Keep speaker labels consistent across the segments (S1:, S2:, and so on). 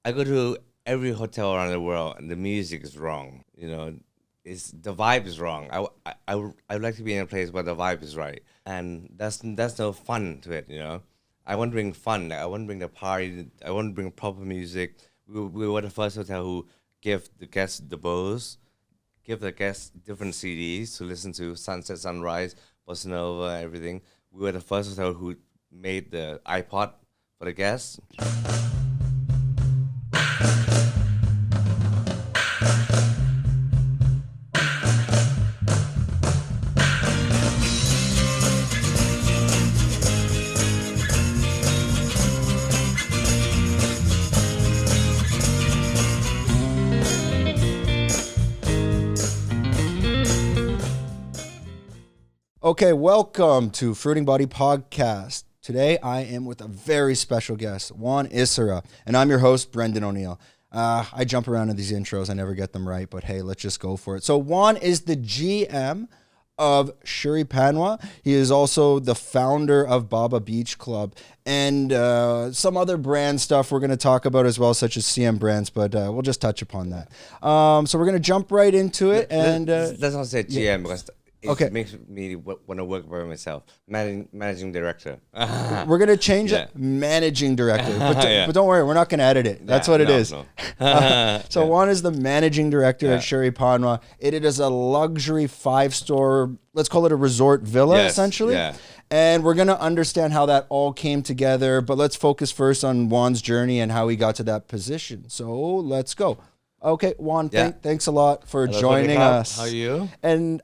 S1: I go to every hotel around the world, and the music is wrong. It's the vibe is wrong. I would like to be in a place where the vibe is right, and that's no fun to it. I want to bring fun. I want to bring the party. I want to bring proper music. We were the first hotel who give the guests the bowls, give the guests different CDs to listen to sunset, sunrise, bossa nova, everything. We were the first hotel who made the iPod for the guests.
S2: Okay, welcome to Fruiting Body Podcast. Today I am with a very special guest, Wan Issara, and I'm your host, Brendan O'Neill. I jump around in these intros, I never get them right, but hey, let's just go for it. So Wan is the GM of Shuri Panwa. He is also the founder of Baba Beach Club and some other brand stuff we're going to talk about as well, such as CM brands, but we'll just touch upon that. So we're going to jump right into it. And
S1: let's not say GM because
S2: Okay.
S1: it makes me want to work by myself. Managing director.
S2: We're going to change it, managing director. But don't worry, we're not going to edit it. That's what it is. No. So Juan is the managing director at Shuri Panwa. It is a luxury 5-star, let's call it a resort villa, essentially.
S1: Yeah.
S2: And we're going to understand how that all came together. But let's focus first on Juan's journey and how he got to that position. So let's go. Okay, Juan, thanks a lot for joining us.
S1: How are you?
S2: And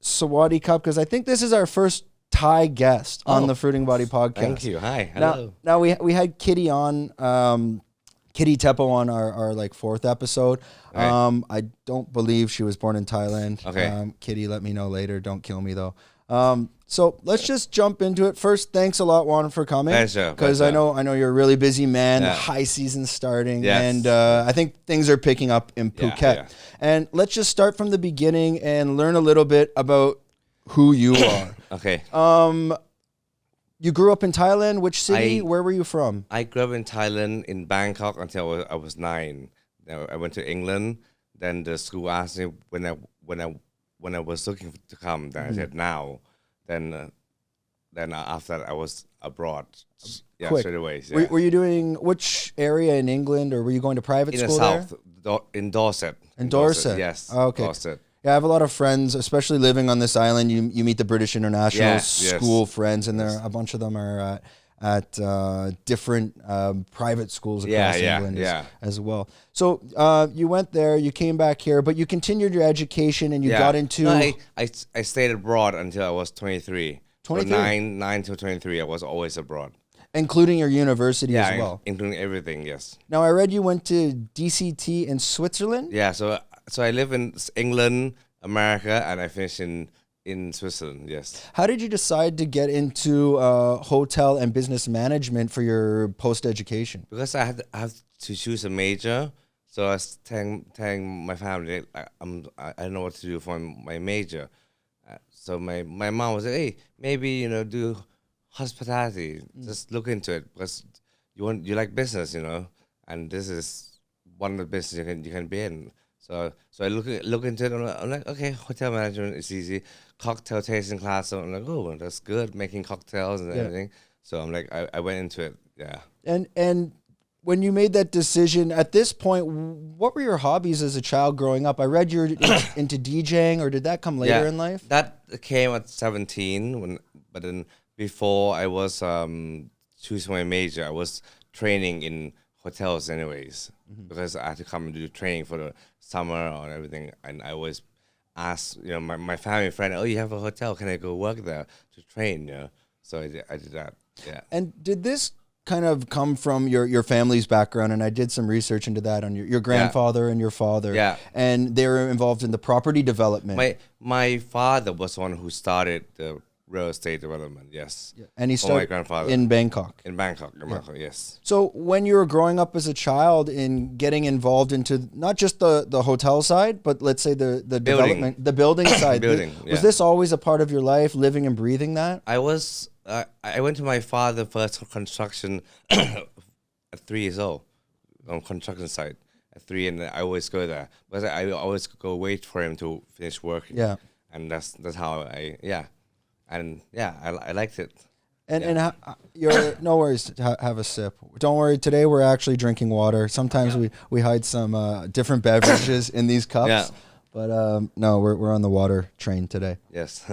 S2: Sawadee Cup, because I think this is our first Thai guest on the Fruiting Body Podcast.
S1: Thank you. Hi. Hello.
S2: Now we had Kitty on, Kitty Teppo on our like 4th episode.
S1: Right.
S2: I don't believe she was born in Thailand.
S1: Okay.
S2: Kitty, let me know later. Don't kill me though. So let's just jump into it. First, thanks a lot, Juan, for coming. Because I know you're a really busy man.
S1: Yeah.
S2: High season starting,
S1: Yes.
S2: and I think things are picking up in Phuket.
S1: Yeah.
S2: And let's just start from the beginning and learn a little bit about who you are.
S1: Okay.
S2: You grew up in Thailand. Which city? Where were you from?
S1: I grew up in Thailand, in Bangkok, until I was 9. Then I went to England. Then the school asked me when I was looking to come. Then I said now. Then after that I was abroad. Yeah,
S2: Quick.
S1: straight away. Yeah.
S2: Were you doing which area in England, or were you going to private
S1: in
S2: school
S1: the south, in Dorset.
S2: In Dorset?
S1: Yes.
S2: Oh, okay.
S1: Dorset.
S2: Yeah, I have a lot of friends, especially living on this island. You meet the British International
S1: Yes,
S2: School friends, and there a bunch of them are at different private schools across England as well. So you went there, you came back here, but you continued your education and you got into...
S1: No, I stayed abroad until I was 23.
S2: 23?
S1: So 9 to 23, I was always abroad.
S2: Including your university as well.
S1: Including everything, yes.
S2: Now, I read you went to DCT in Switzerland?
S1: Yeah, so I live in England, America, and I finished in Switzerland, yes.
S2: How did you decide to get into hotel and business management for your post-education?
S1: Because I have to choose a major, so I was telling my family, I don't know what to do for my major. So my mom was like, hey, maybe, do hospitality. Just look into it because you like business, and this is one of the business you can be in. So I look into it. I'm like, okay, hotel management is easy. Cocktail tasting class. So I'm like, oh, that's good. Making cocktails and everything. So I'm like, I went into it. Yeah.
S2: And when you made that decision, at this point, what were your hobbies as a child growing up? I read you're into DJing, or did that come later in life?
S1: That came at 17. But then before I was choosing my major, I was training in hotels anyways, because I had to come and do training for the summer or everything. And I always ask, my family friend, oh, you have a hotel, can I go work there to train? So I did that. Yeah.
S2: And did this kind of come from your family's background? And I did some research into that on your grandfather and your father.
S1: Yeah.
S2: And they were involved in the property development.
S1: My father was the one who started the real estate development, yes.
S2: Yeah. And he started
S1: my grandfather.
S2: in Bangkok.
S1: In Bangkok, yes.
S2: So when you were growing up as a child in getting involved into not just the hotel side, but let's say the development, the building side, was this always a part of your life, living and breathing that?
S1: I went to my father's first construction at 3 years old. on construction site at 3, and I always go there because I always go wait for him to finish working.
S2: Yeah.
S1: And that's how I liked it.
S2: And you're no worries. Have a sip. Don't worry. Today we're actually drinking water. Sometimes we hide some different beverages in these cups.
S1: Yeah.
S2: But no, we're on the water train today.
S1: Yes.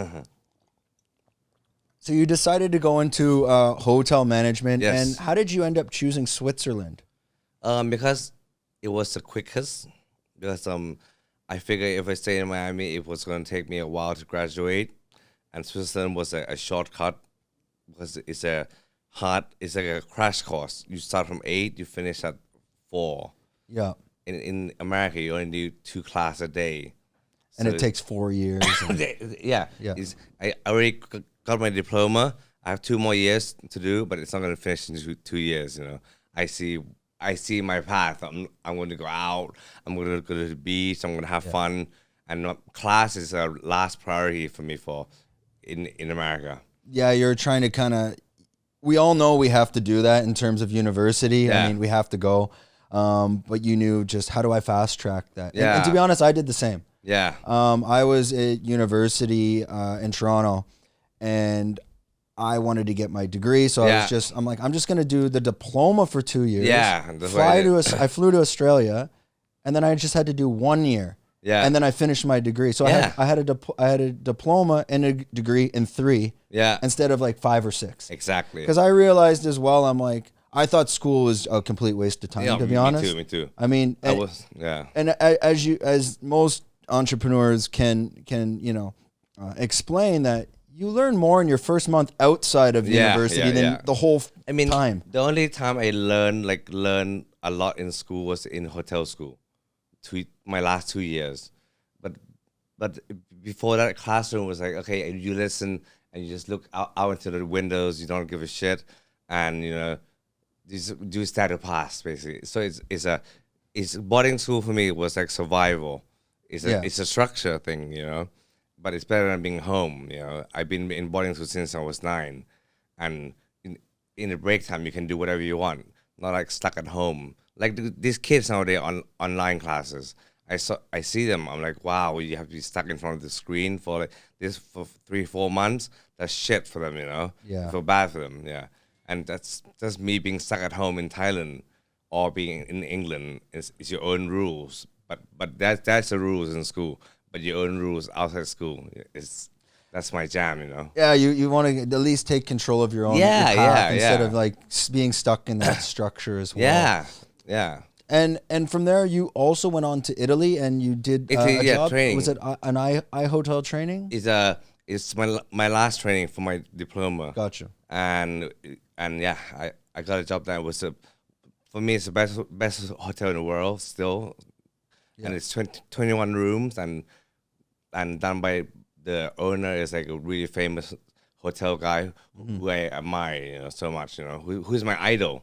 S2: So you decided to go into hotel management,
S1: Yes.
S2: and how did you end up choosing Switzerland?
S1: Because it was the quickest. Because I figured if I stay in Miami, it was going to take me a while to graduate, and Switzerland was a shortcut because it's like a crash course. You start from 8, you finish at 4.
S2: Yeah,
S1: In America, you only do 2 classes a day,
S2: and it takes 4 years.
S1: yeah. I already got my diploma. I have 2 more years to do, but it's not going to finish in 2 years. I see my path. I'm going to go out. I'm going to go to the beach. I'm going to have fun, and class is a last priority for me in America.
S2: Yeah, you're trying to kind of. We all know we have to do that in terms of university.
S1: Yeah.
S2: I mean, we have to go. But you knew just how do I fast track that?
S1: Yeah.
S2: And to be honest, I did the same.
S1: Yeah.
S2: I was at university in Toronto, and I wanted to get my degree. So I'm like, I'm just going to do the diploma for 2 years.
S1: Yeah. That's what I did.
S2: I flew to Australia, and then I just had to do 1 year.
S1: Yeah.
S2: And then I finished my degree. So I had a diploma and a degree in 3.
S1: Yeah.
S2: Instead of like 5 or 6.
S1: Exactly.
S2: Because I realized as well, I'm like, I thought school was a complete waste of time, to be honest.
S1: Me too.
S2: I mean, and as most entrepreneurs can explain that you learn more in your first month outside of university than the whole time.
S1: The only time I learned a lot in school was in hotel school, my last 2 years. But before that, classroom was like, okay, you listen and you just look out into the windows. You don't give a shit, and just do static pass basically. So it's boarding school for me was like survival. It's a structure thing, but it's better than being home. I've been in boarding school since I was 9, and in the break time you can do whatever you want, not like stuck at home. Like these kids nowadays on online classes, I see them. I'm like, wow, you have to be stuck in front of the screen for this for 3-4 months. That's shit for them,
S2: Yeah.
S1: I feel bad for them, yeah. And that's me being stuck at home in Thailand or being in England. Is your own rules, but that's the rules in school. But your own rules outside school that's my jam,
S2: Yeah, you want to at least take control of your own path instead of like being stuck in that structure as well.
S1: Yeah.
S2: And from there, you also went on to Italy, and you did a job.
S1: Training.
S2: Was it an I hotel training?
S1: It's my last training for my diploma.
S2: Gotcha.
S1: And yeah, I got a job that was for me it's the best hotel in the world still, and it's 21 rooms and done by the owner is like a really famous hotel guy who I admire so much, who's my idol.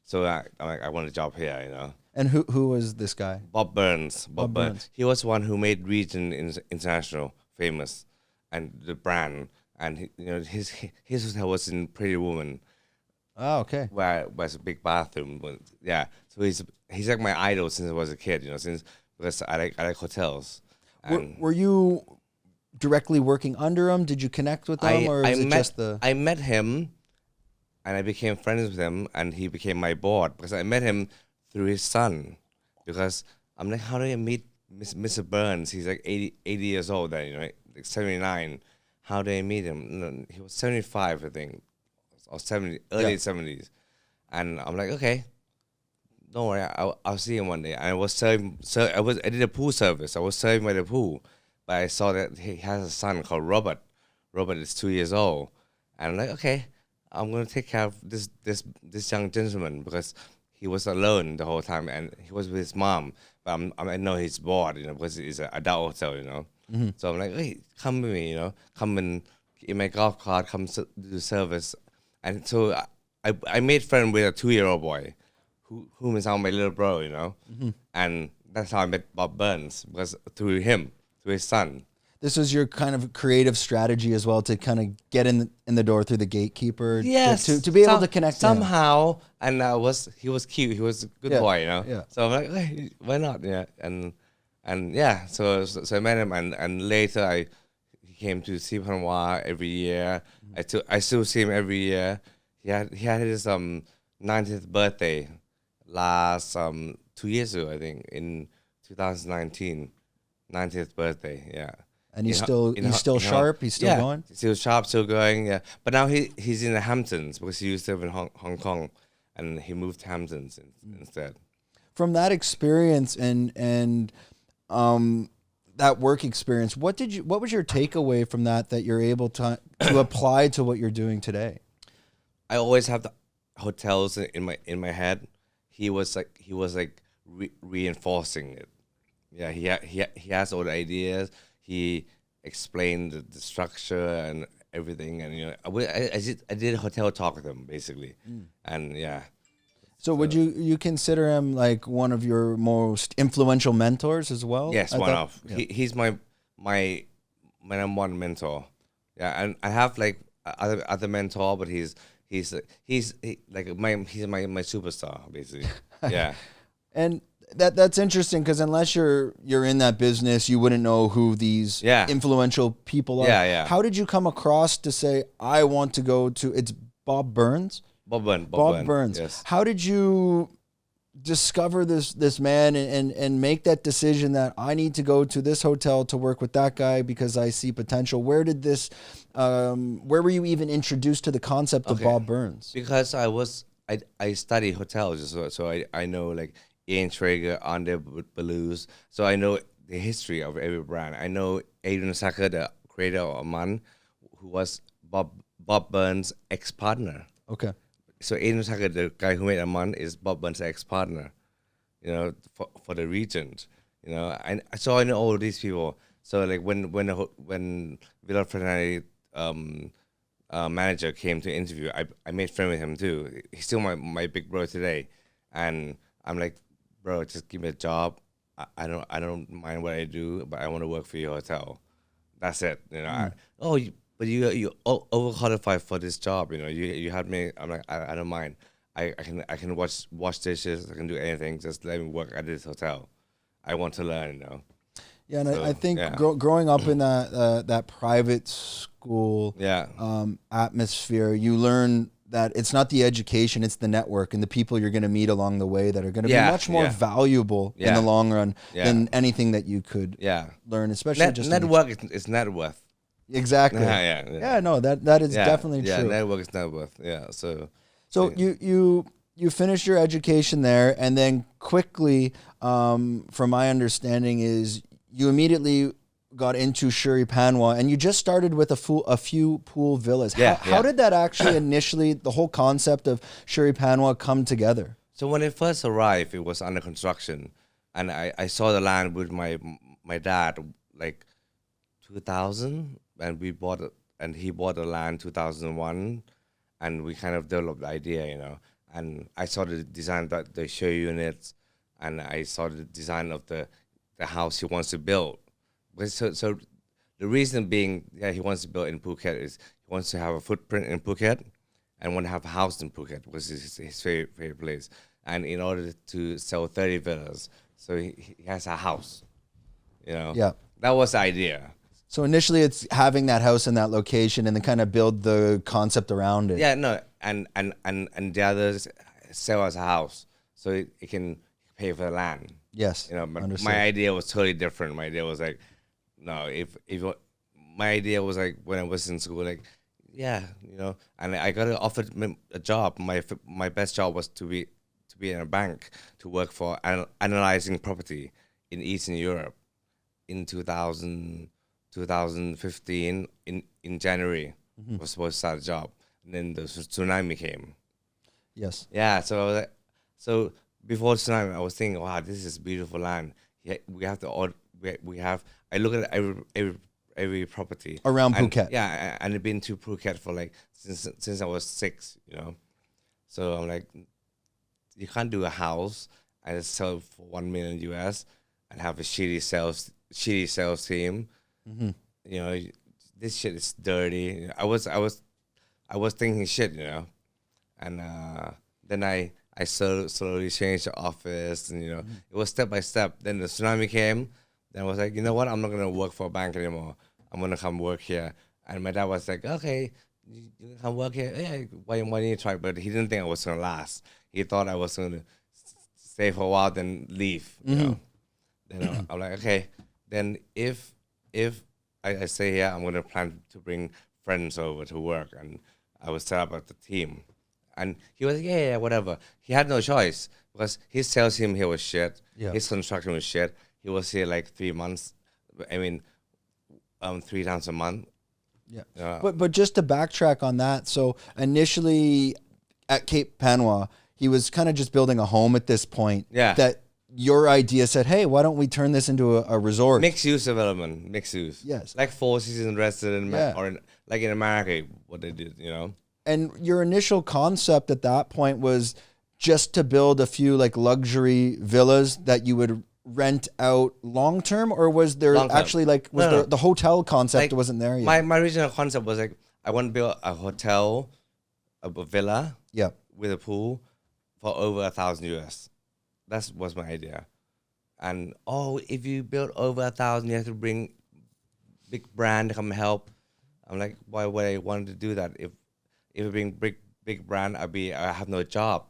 S1: So I want a job here,
S2: And who was this guy?
S1: Bob Burns. Bob Burns. He was one who made Region International famous, and the brand. And his hotel was in Pretty Woman.
S2: Oh, okay.
S1: Where was a big bathroom. But yeah, so he's like my idol since I was a kid. Because I like hotels.
S2: Were you directly working under him? Did you connect with him, or was it just the?
S1: I met him, and I became friends with him, and he became my board because I met him through his son. Because I'm like, how do you meet Mr. Burns? He's like 80 years old then, like 79. How did I meet him? No, he was 75, I think, or 70, early 70s. And I'm like, okay, don't worry, I'll see him one day. And I was serving, I did a pool service. I was serving by the pool, but I saw that he has a son called Robert. Robert is 2 years old, and I'm like, okay, I'm gonna take care of this young gentleman because he was alone the whole time, and he was with his mom. But I know he's bored, because it's an adult hotel, So I'm like, hey, come with me, come in my golf cart, come do service. And so I made friends with a 2-year-old boy, whom is now my little bro, And that's how I met Bob Burns, because through him, through his son.
S2: this was your kind of creative strategy as well to kind of get in the door through the gatekeeper.
S1: Yes,
S2: To be able to connect to him.
S1: somehow. And he was cute. He was a good boy, you know.
S2: Yeah.
S1: So I'm like, hey, why not? Yeah, and yeah. So I met him, and later he came to see Panwa every year. I still see him every year. He had his 90th birthday last 2 years ago, I think, in 2019. 90th birthday, yeah.
S2: And he's still sharp. He's still going.
S1: Still sharp, still going. Yeah, but now he's in the Hamptons because he used to live in Hong Kong, and he moved to Hamptons instead.
S2: From that experience and that work experience, what was your takeaway from that you're able to apply to what you're doing today?
S1: I always have the hotels in my head. He was reinforcing it. Yeah, he has all the ideas. He explained the structure and everything, and I did hotel talk with him basically, and yeah.
S2: So would you consider him like one of your most influential mentors as well?
S1: Yes, one of. Yeah. He's my number one mentor. Yeah, and I have like other mentor, but he's my superstar basically. Yeah.
S2: And that's interesting because unless you're in that business, you wouldn't know who these influential people are.
S1: Yeah.
S2: How did you come across to say I want to go to? It's Bob Burns.
S1: Bob
S2: Burns.
S1: Yes.
S2: How did you discover this man and make that decision that I need to go to this hotel to work with that guy because I see potential? Where did this? Where were you even introduced to the concept of Bob Burns?
S1: Because I study hotels, so I know like Ian Traeger, Andre Ballouz. So I know the history of every brand. I know Adrian Sacker, the creator of Aman, who was Bob Burns' ex-partner.
S2: Okay.
S1: So Adrian Sacker, the guy who made Aman, is Bob Burns' ex-partner, for the Regent. So I know all these people. So like when Villa Fernandi manager came to interview, I made friend with him too. He's still my big bro today, and I'm like, bro, just give me a job. I don't mind what I do, but I want to work for your hotel. That's it. But you overqualified for this job. You had me. I'm like, I don't mind. I can wash dishes. I can do anything. Just let me work at this hotel. I want to learn.
S2: Yeah, and I think growing up in that private school atmosphere, you learn that it's not the education, it's the network and the people you're going to meet along the way that are going to be much more valuable in the long run than anything that you could learn, especially just
S1: network is net worth.
S2: Exactly. No, that is definitely true.
S1: Yeah, network is net worth. Yeah, so
S2: you finished your education there, and then quickly, from my understanding, is you immediately got into Shuri Panwa, and you just started with a few pool villas. How did that actually initially, the whole concept of Shuri Panwa come together?
S1: So when it first arrived, it was under construction, and I saw the land with my dad like 2000, and we bought it, and he bought the land 2001, and we kind of developed the idea, and I saw the design that the show units, and I saw the design of the house he wants to build. So the reason being, he wants to build in Phuket is he wants to have a footprint in Phuket and want to have a house in Phuket, which is his favorite place. And in order to sell 30 villas, so he has a house,
S2: Yeah.
S1: That was the idea.
S2: So initially it's having that house in that location and then kind of build the concept around it.
S1: Yeah, no, and the others sell as a house, so it can pay for the land.
S2: Yes.
S1: But my idea was totally different. My idea was like, no, if my idea was like when I was in school, like, and I got offered a job. My best job was to be in a bank to work for analyzing property in Eastern Europe in 2015 in January. I was supposed to start a job, and then the tsunami came.
S2: Yes.
S1: Yeah. So before tsunami, I was thinking, wow, this is beautiful land. We have to I look at every property
S2: around Phuket.
S1: Yeah, and I've been to Phuket for like since I was 6. So I'm like, you can't do a house and sell it for $1 million US and have a shitty sales team. you know, this shit is dirty. I was thinking shit, and then I slowly changed the office, and it was step by step. Then the tsunami came. Then I was like, you know what? I'm not gonna work for a bank anymore. I'm gonna come work here. And my dad was like, okay, you come work here. Yeah, why don't you try? But he didn't think I was gonna last. He thought I was gonna stay for a while, then leave. Then I'm like, okay. Then if I stay here, I'm gonna plan to bring friends over to work, and I was set up as the team. And he was like, yeah, whatever. He had no choice because his sales team here was shit.
S2: Yeah.
S1: His construction was shit. He was here like 3 months. I mean, 3 times a month.
S2: Yeah. But just to backtrack on that, so initially at Cape Panwa, he was kind of just building a home at this point.
S1: Yeah.
S2: That your idea said, hey, why don't we turn this into a resort?
S1: Mixed use development, mixed use.
S2: Yes.
S1: Like 4 seasons resident,
S2: Yeah.
S1: or like in America, what they did,
S2: And your initial concept at that point was just to build a few like luxury villas that you would rent out long term, or was there
S1: Long-term.
S2: actually like was
S1: No,
S2: there
S1: no.
S2: the hotel concept
S1: Like,
S2: wasn't there yet?
S1: My original concept was like, I want to build a hotel, a villa
S2: Yeah.
S1: with a pool for over $1,000 US. That was my idea. And if you build over 1,000, you have to bring big brand to come help. I'm like, why would I want to do that? If I bring big brand, I have no job.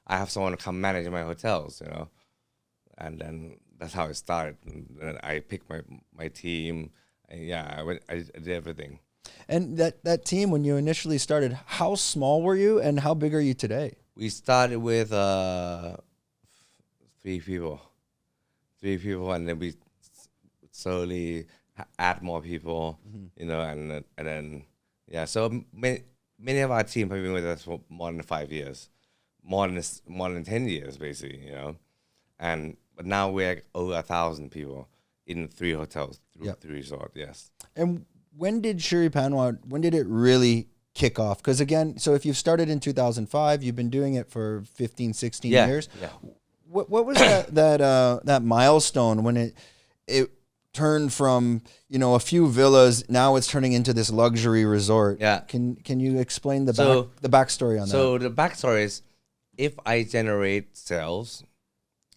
S1: I have someone to come manage my hotels. And then that's how it started. And then I picked my team. And I did everything.
S2: And that team, when you initially started, how small were you and how big are you today?
S1: We started with 3 people. 3 people, and then we slowly add more people, and then, so many of our team have been with us for more than 5 years, more than 10 years, basically, but now we're over 1,000 people in 3 hotels, 3 resorts, yes.
S2: And when did Shuri Panwa, when did it really kick off? Because again, so if you've started in 2005, you've been doing it for 15, 16 years.
S1: Yeah.
S2: What was that milestone when it turned from, a few villas, now it's turning into this luxury resort?
S1: Yeah.
S2: Can you explain the backstory on that?
S1: So the backstory is, if I generate sales,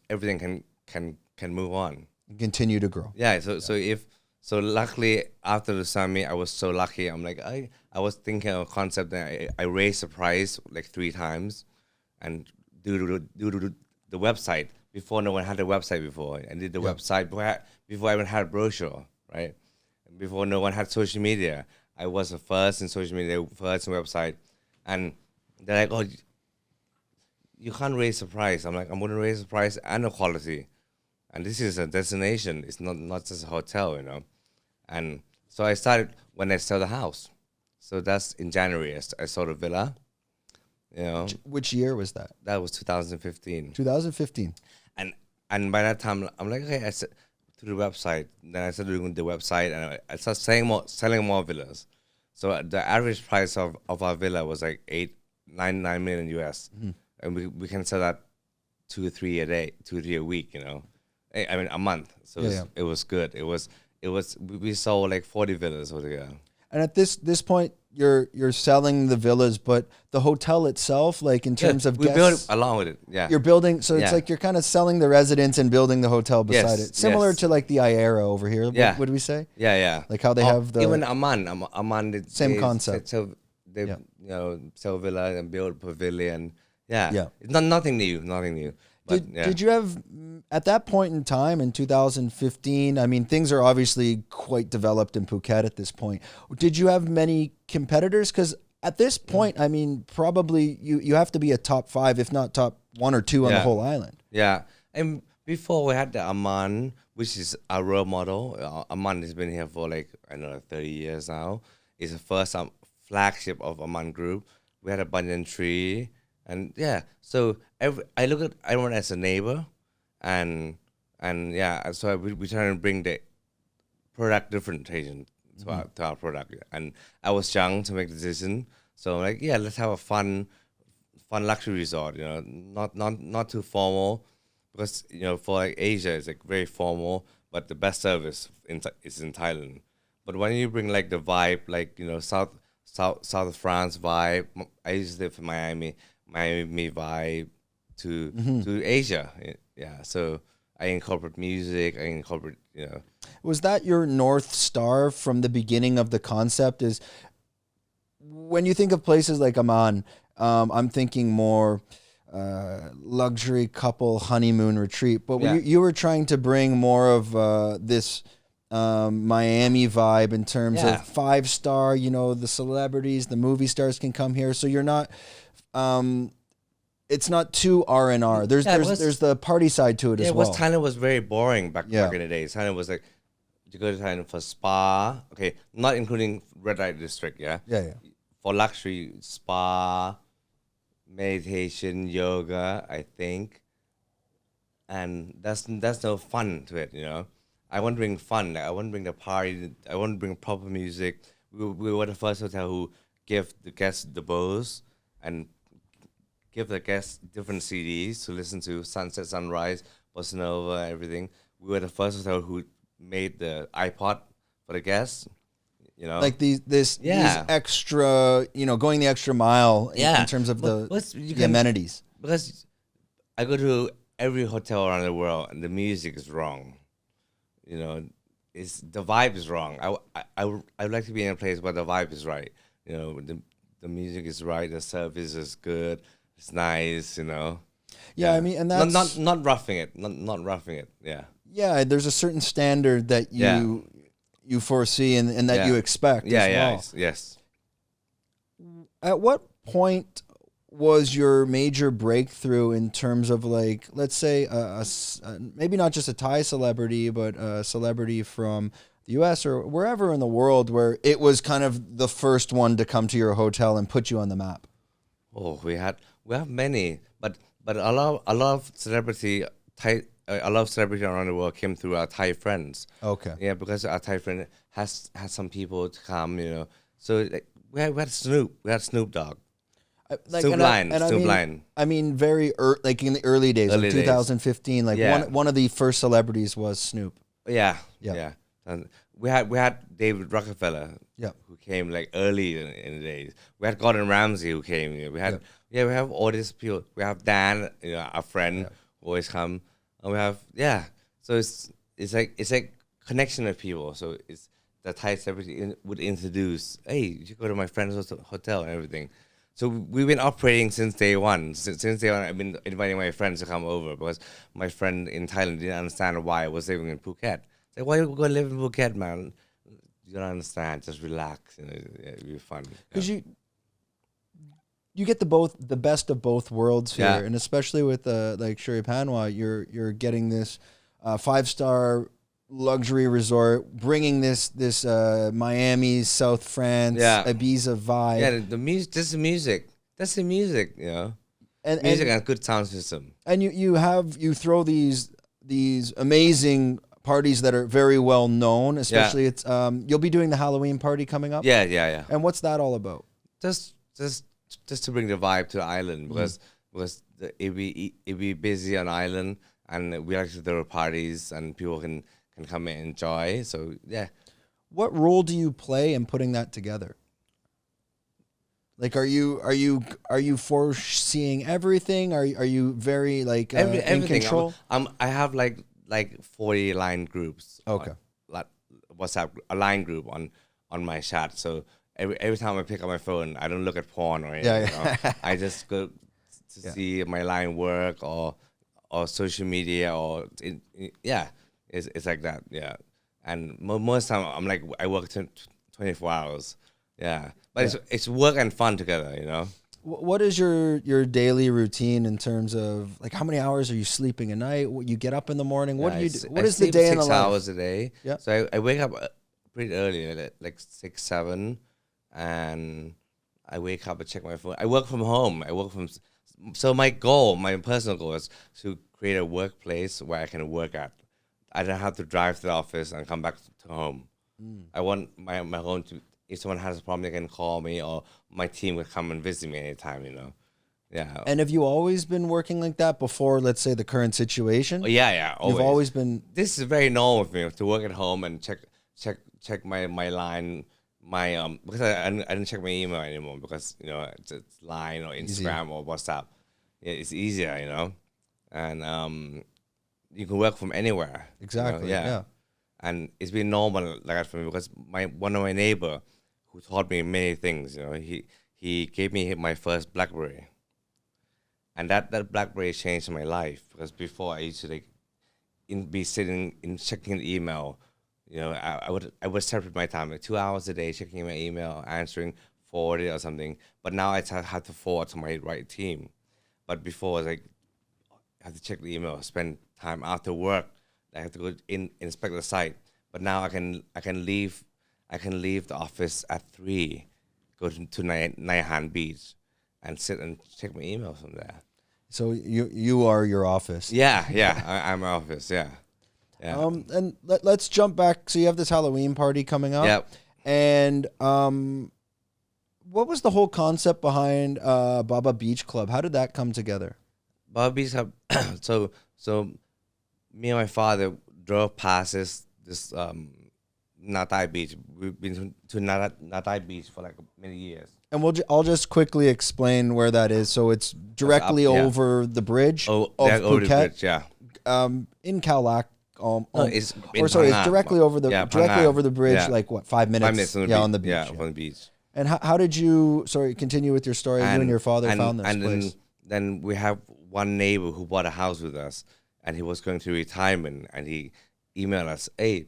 S1: everything can move on.
S2: Continue to grow.
S1: Yeah. So luckily after the summit, I was so lucky. I'm like, I was thinking of a concept that I raised the price like 3 times, and due to the website, before no one had a website before. I did the website before I even had a brochure, right? Before no one had social media. I was the first in social media, first in website. And they're like, oh, you can't raise the price. I'm like, I'm going to raise the price and the quality. And this is a destination. It's not just a hotel, And so I started when I sold the house. So that's in January. I sold a villa.
S2: Which year was that?
S1: That was 2015.
S2: 2015.
S1: And by that time, I'm like, okay, I said through the website. Then I started doing the website, and I started selling more villas. So the average price of our villa was like 9 million US, and we can sell that 2 or 3 a day, 2 or 3 a week. I mean a month. So it was good. We sold like 40 villas altogether.
S2: And at this point, you're selling the villas, but the hotel itself, like in terms of
S1: we
S2: guests,
S1: build along with it. Yeah,
S2: you're building. So it's like you're kind of selling the residence and building the hotel beside it, similar to like the Iera over here.
S1: Yeah.
S2: Would we say?
S1: Yeah.
S2: Like how they have the
S1: even Amman.
S2: Same concept.
S1: So they sell villa and build pavilion. Yeah. It's nothing new. But,
S2: Did you have, at that point in time in 2015, I mean, things are obviously quite developed in Phuket at this point. Did you have many competitors? Because at this point, I mean, probably you have to be a top 5, if not top 1 or 2 on the whole island.
S1: Yeah. And before we had the Amman, which is our role model. Amman has been here for 30 years now. It's the first flagship of Amman Group. We had a banyan tree. And so I look at everyone as a neighbor, and so we try to bring the product differentiation to our product. And I was young to make the decision, so I'm like, let's have a fun luxury resort. Not too formal, because for Asia it's like very formal, but the best service is in Thailand. But when you bring like the vibe, like south of France vibe, I used to live in Miami vibe to Asia. Yeah, so I incorporate music. I incorporate
S2: Was that your North Star from the beginning of the concept? Is when you think of places like Amman, I'm thinking more luxury couple honeymoon retreat. But you were trying to bring more of this Miami vibe in terms of 5-star. The celebrities, the movie stars can come here. So you're not. It's not too R&R. There's the party side to it as well.
S1: Thailand was very boring back in the days. Thailand was like, you go to Thailand for spa. Okay, not including red light district. Yeah. For luxury, spa, meditation, yoga, I think, and that's no fun to it. I want to bring fun. I want to bring the party. I want to bring proper music. We were the first hotel who gave the guests the bowls and give the guests different CDs to listen to: sunset, sunrise, bossa nova, everything. We were the first hotel who made the iPod for the guests.
S2: Like these extra, going the extra mile in terms of the amenities.
S1: Because I go to every hotel around the world and the music is wrong. It's the vibe is wrong. I would like to be in a place where the vibe is right. The music is right, the service is good, it's nice.
S2: Yeah, I mean, and that's
S1: not roughing it, not roughing it. Yeah.
S2: Yeah, there's a certain standard that you foresee and that you expect as well.
S1: Yes.
S2: At what point was your major breakthrough in terms of, like, let's say maybe not just a Thai celebrity, but a celebrity from the US or wherever in the world where it was kind of the first one to come to your hotel and put you on the map?
S1: Oh, we have many, but a lot of celebrity around the world came through our Thai friends.
S2: Okay.
S1: Yeah, because our Thai friend has some people to come, So like, we had Snoop Dogg. Snoop Lion.
S2: I mean, very like in the early days, like 2015. Like one of the first celebrities was Snoop.
S1: Yeah. And we had David Rockefeller.
S2: Yeah.
S1: Who came like early in the days. We had Gordon Ramsay who came. We have all these people. We have Dan, our friend, who always come. And we have so it's like connection with people. So it's the Thai celebrity would introduce, hey, you should go to my friend's hotel and everything. So we've been operating since day one. Since day one, I've been inviting my friends to come over because my friend in Thailand didn't understand why I was living in Phuket. It's like, why are you going to live in Phuket, man? You don't understand. Just relax. It'll be fun.
S2: Because you get the best of both worlds here, and especially with like Shuri Panwa, you're getting this 5-star luxury resort, bringing this Miami, South France, Ibiza vibe.
S1: Yeah, the music. That's the music. That's the music. And music and good sound system.
S2: And you throw these amazing parties that are very well known. Especially it's you'll be doing the Halloween party coming up.
S1: Yeah.
S2: And what's that all about?
S1: Just to bring the vibe to the island because it be busy on island and we like to throw parties and people can come and enjoy. So yeah.
S2: What role do you play in putting that together? Like, are you foreseeing everything? Are you very like in control?
S1: I have like 40 line groups.
S2: Okay.
S1: WhatsApp a line group on my chat. So every time I pick up my phone, I don't look at porn or anything. I just go to see my line work or social media or it's like that. Yeah. And most time I'm like I work 24 hours. Yeah. But it's work and fun together,
S2: What is your daily routine in terms of like how many hours are you sleeping a night? You get up in the morning. What do you do? What is the day in the life?
S1: 6 hours a day.
S2: Yeah.
S1: So I wake up pretty early, like 6, 7, and I wake up and check my phone. I work from home. So my personal goal is to create a workplace where I can work at. I don't have to drive to the office and come back to home. I want my home to. If someone has a problem, they can call me, or my team would come and visit me anytime, Yeah.
S2: And have you always been working like that before, let's say, the current situation?
S1: Yeah, always.
S2: You've always been...
S1: This is very normal for me, to work at home and check check my line, because I didn't check my email anymore because it's line or
S2: Easy.
S1: Instagram or WhatsApp. Yeah, it's easier, and you can work from anywhere.
S2: Exactly. Yeah.
S1: And it's been normal like that for me because one of my neighbor who taught me many things. He gave me my first BlackBerry, and that BlackBerry changed my life because before I used to be sitting in checking the email. I would separate my time like 2 hours a day checking my email, answering, forward it or something. But now I have to forward to my right team. But before, I have to check the email, spend time after work. I have to go inspect the site. But now I can leave the office at 3, go to Naihan Beach, and sit and check my emails from there.
S2: So you are your office.
S1: Yeah, I'm my office. Yeah.
S2: And let's jump back. So you have this Halloween party coming up.
S1: Yep.
S2: And what was the whole concept behind Baba Beach Club? How did that come together?
S1: Baba Beach Club. So me and my father drove past this Natai Beach. We've been to Natai Beach for like many years.
S2: And I'll just quickly explain where that is. So it's directly over the bridge of
S1: over
S2: Phuket.
S1: the bridge, yeah.
S2: In Khao Lak.
S1: It's
S2: it's directly over the over the bridge.
S1: Yeah.
S2: Like what, 5 minutes?
S1: 5 minutes on the beach.
S2: On the beach.
S1: Yeah, on the beach.
S2: And how did you? Sorry, continue with your story. You and your father found this place.
S1: Then we have one neighbor who bought a house with us, and he was going to retirement, and he emailed us, "Hey,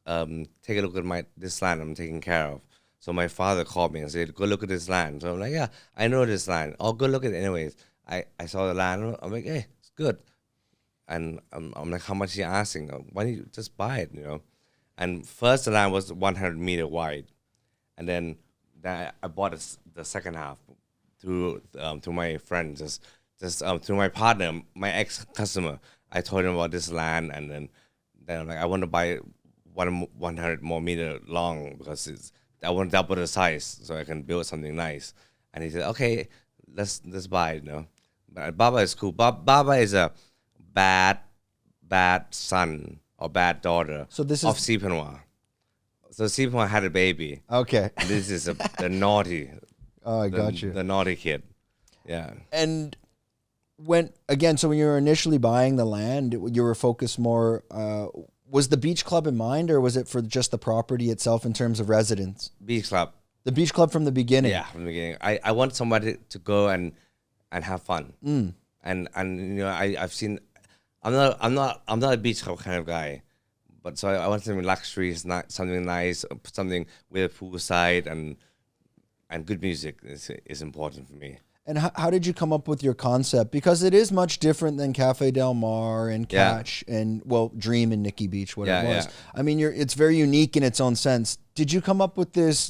S1: take a look at this land I'm taking care of." So my father called me and said, "Go look at this land." So I'm like, "Yeah, I know this land. I'll go look at it anyways." I saw the land. I'm like, "Hey, it's good." And I'm like, "How much are you asking? Why don't you just buy it?" And first the land was 100-meter wide, and then I bought the second half through my friend, just through my partner, my ex-customer. I told him about this land, and then I'm like, I want to buy 100 more meter long because I want to double the size so I can build something nice. And he said, "Okay, let's buy it." But Baba is cool. Baba is a bad son or bad daughter of Panwa. So Panwa had a baby.
S2: Okay.
S1: This is the naughty.
S2: Oh, I got you.
S1: The naughty kid. Yeah.
S2: And when you were initially buying the land, you were focused more. Was the beach club in mind, or was it for just the property itself in terms of residents?
S1: Beach club.
S2: The beach club from the beginning.
S1: Yeah, from the beginning. I want somebody to go and have fun. And I've seen. I'm not a beach club kind of guy, but so I want something luxury, something nice, something with a poolside and good music is important for me.
S2: And how did you come up with your concept? Because it is much different than Cafe Del Mar and Catch and Dream and Nikki Beach, what it was. Yeah. I mean, it's very unique in its own sense. Did you come up with this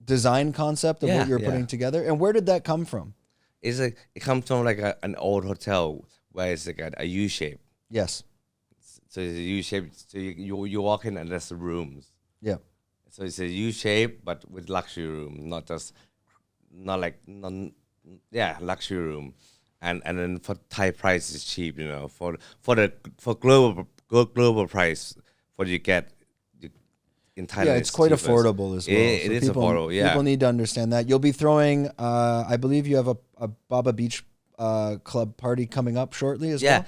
S2: design concept of what you're putting together? And where did that come from?
S1: It comes from like an old hotel where it's like a U shape.
S2: Yes.
S1: So it's a U shape. So you walk in and there's the rooms.
S2: Yeah.
S1: So it's a U shape, but with luxury room, luxury room, and then for Thai price is cheap, for global price, what you get in Thailand.
S2: Yeah, it's quite affordable as well.
S1: It is affordable. Yeah,
S2: people need to understand that. You'll be throwing. I believe you have a Baba Beach Club party coming up shortly as well. Yeah,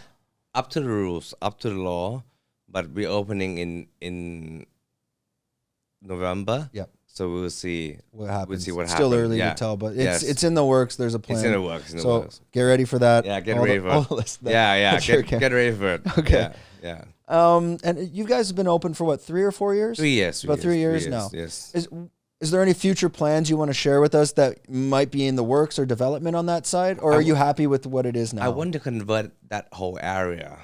S1: up to the rules, up to the law, but we're opening in November.
S2: Yeah.
S1: So we'll see
S2: what happens.
S1: We'll see what happens.
S2: Still early to tell, but it's in the works. There's a plan.
S1: It's in the works.
S2: So get ready for that.
S1: Yeah, get ready for it. Get ready for it.
S2: Okay.
S1: Yeah.
S2: And you guys have been open for what, 3 or 4 years?
S1: 3 years.
S2: About 3 years now.
S1: Yes.
S2: Is there any future plans you want to share with us that might be in the works or development on that side, or are you happy with what it is now?
S1: I want to convert that whole area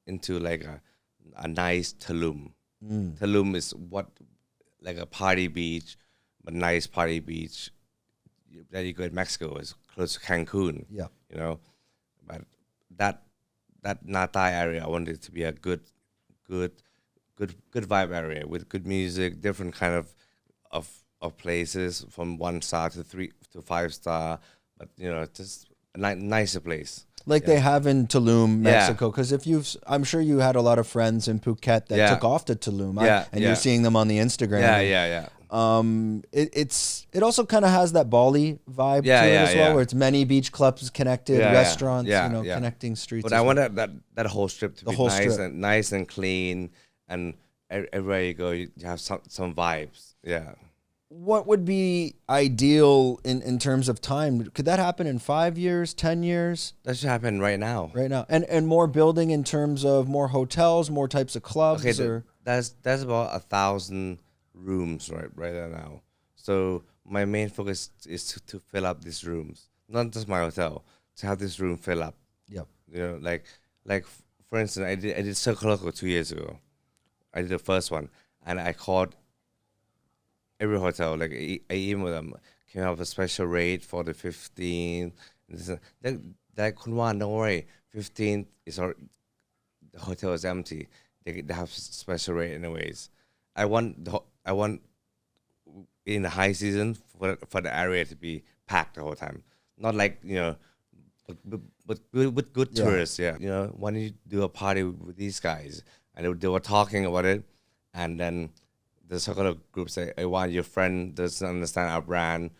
S1: into like a nice Tulum. Tulum is like a party beach, but nice party beach that you go in Mexico is close to Cancun.
S2: Yeah.
S1: But that Natai area, I want it to be a good vibe area with good music, different kind of places from 1 star to 3 to 5 star, but just nicer place.
S2: Like they have in Tulum,
S1: Yeah.
S2: Mexico. Because I'm sure you had a lot of friends in Phuket that
S1: Yeah.
S2: took off to Tulum,
S1: Yeah,
S2: and
S1: yeah.
S2: you're seeing them on the Instagram.
S1: Yeah,
S2: and,
S1: yeah, yeah.
S2: it also kind of has that Bali vibe
S1: Yeah,
S2: to it
S1: yeah,
S2: as well,
S1: yeah.
S2: where it's many beach clubs connected,
S1: Yeah, yeah,
S2: restaurants,
S1: yeah, yeah.
S2: connecting streets.
S1: But
S2: as
S1: I
S2: well.
S1: wanted that whole strip to be
S2: whole
S1: nice
S2: strip.
S1: and nice and clean, and everywhere you go, you have some vibes. Yeah.
S2: What would be ideal in terms of time? Could that happen in 5 years, 10 years?
S1: That should happen right now.
S2: Right now, and more building in terms of more hotels, more types of clubs.
S1: Okay,
S2: or
S1: that's about 1,000 rooms right there now. So my main focus is to fill up these rooms, not just my hotel, to have this room fill up.
S2: Yep.
S1: You know, like for instance, I did Circo Loco 2 years ago. I did the first one, and I called every hotel. Like I emailed them, can you have a special rate for the 15th? That couldn't want, don't worry. 15th is already, the hotel is empty. They have special rate anyways. I want in the high season for the area to be packed the whole time. Not like, but with good
S2: Yeah.
S1: tourists, yeah. Why don't you do a party with these guys? And they were talking about it, and then the circle group say, "I want your friend doesn't understand our brand,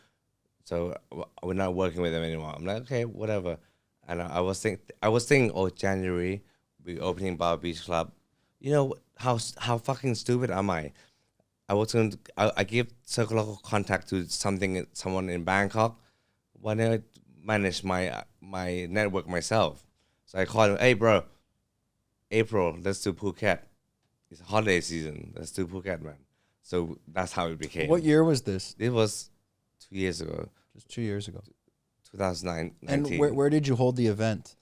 S1: so we're not working with them anymore." I'm like, okay, whatever. And I was thinking, oh, January we opening Bar Beach Club. How fucking stupid am I? I give Circle Local contact to someone in Bangkok. Why don't I manage my network myself? So I called him, hey bro, April, let's do Phuket. It's holiday season. Let's do Phuket, man. So that's how it became.
S2: what year was this?
S1: It was 2 years ago,
S2: Just 2 years ago.
S1: 2009.
S2: And where did you hold the event?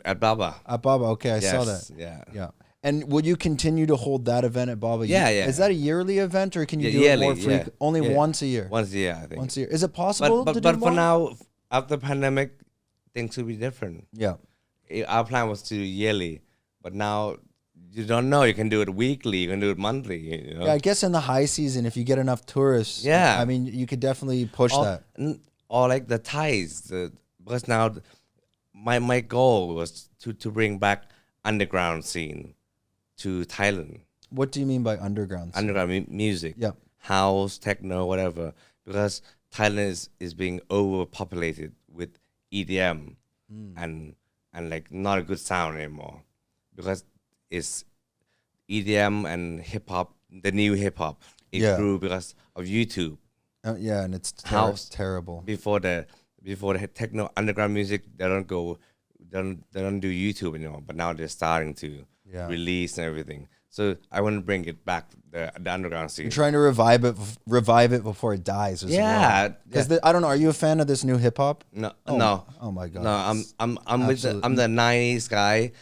S1: At Baba.
S2: At Baba. Okay, I saw
S1: Yes,
S2: that.
S1: Yeah.
S2: Yeah. And will you continue to hold that event at Baba?
S1: Yeah, yeah.
S2: Is that a yearly event, or can you
S1: Yeah,
S2: do
S1: yearly,
S2: it more frequently?
S1: yeah.
S2: Only
S1: Yeah.
S2: once a year.
S1: Once a year, I think.
S2: Once a year. Is it possible
S1: But
S2: to do
S1: for
S2: more?
S1: now, after pandemic, things will be different.
S2: Yeah.
S1: Our plan was to do yearly, but now you don't know. You can do it weekly. You can do it monthly.
S2: Yeah, I guess in the high season, if you get enough tourists,
S1: Yeah.
S2: I mean, you could definitely push that.
S1: Or like the Thais, because now my goal was to bring back underground scene to Thailand.
S2: What do you mean by underground?
S1: Underground music,
S2: Yeah.
S1: house, techno, whatever. Because Thailand is being overpopulated with EDM and like not a good sound anymore, because it's EDM and hip hop. The new hip hop
S2: Yeah.
S1: grew because of YouTube.
S2: Yeah, and it's
S1: House.
S2: terrible.
S1: Before the techno underground music, they don't do YouTube anymore. But now they're starting to
S2: Yeah.
S1: release and everything. So I want to bring it back, the underground scene.
S2: You're trying to revive it before it dies. As
S1: Yeah,
S2: Because I don't know. Are you a fan of this new hip hop?
S1: No,
S2: Oh,
S1: no,
S2: oh my God.
S1: no. I'm the '90s guy.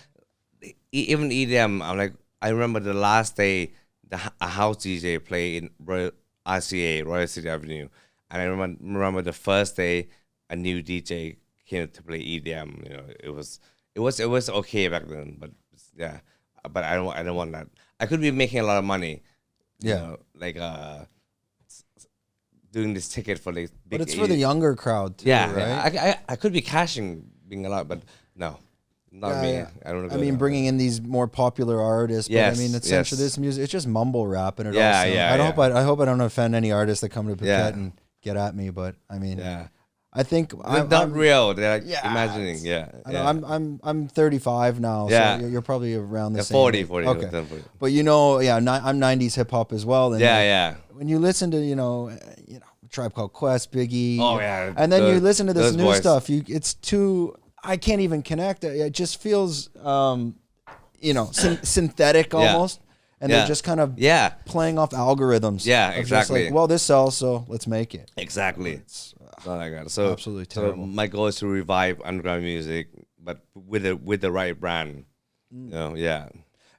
S1: Even EDM. I'm like, I remember the last day a house DJ played in RCA, Royal City Avenue, and I remember the first day a new DJ came to play EDM. It was okay back then, but yeah, but I don't want that. I could be making a lot of money.
S2: Yeah.
S1: Like doing this ticket for like big.
S2: But it's for the younger crowd too,
S1: Yeah,
S2: right?
S1: yeah. I could be cashing being a lot, but no, not me.
S2: Yeah.
S1: I don't.
S2: I mean, bringing in these more popular artists, but
S1: Yes,
S2: I mean, essentially,
S1: yes.
S2: this music, it's just mumble rap, and it
S1: Yeah,
S2: also.
S1: yeah,
S2: I hope I don't offend any artists that come to Phuket
S1: Yeah.
S2: and get at me, but I mean,
S1: Yeah,
S2: I think
S1: they're not real. They're like
S2: Yeah,
S1: imagining. Yeah,
S2: I know, I'm 35 now,
S1: Yeah.
S2: so you're probably around the
S1: Yeah,
S2: same.
S1: 40,
S2: age.
S1: 40.
S2: Okay,
S1: 40.
S2: but I'm 90s hip hop as well. And
S1: Yeah, yeah.
S2: When you listen to Tribe Called Quest, Biggie,
S1: Oh, yeah,
S2: and then you
S1: those-
S2: listen to this
S1: those
S2: new
S1: boys.
S2: stuff, it's too. I can't even connect. It just feels, synthetic almost, and
S1: Yeah.
S2: they're just kind of
S1: Yeah,
S2: playing off algorithms.
S1: Yeah,
S2: of just
S1: exactly.
S2: like, well, this sells, so let's make it.
S1: exactly.
S2: It's,
S1: So like that. So
S2: Absolutely
S1: so
S2: terrible.
S1: my goal is to revive underground music, but with the right brand. Yeah.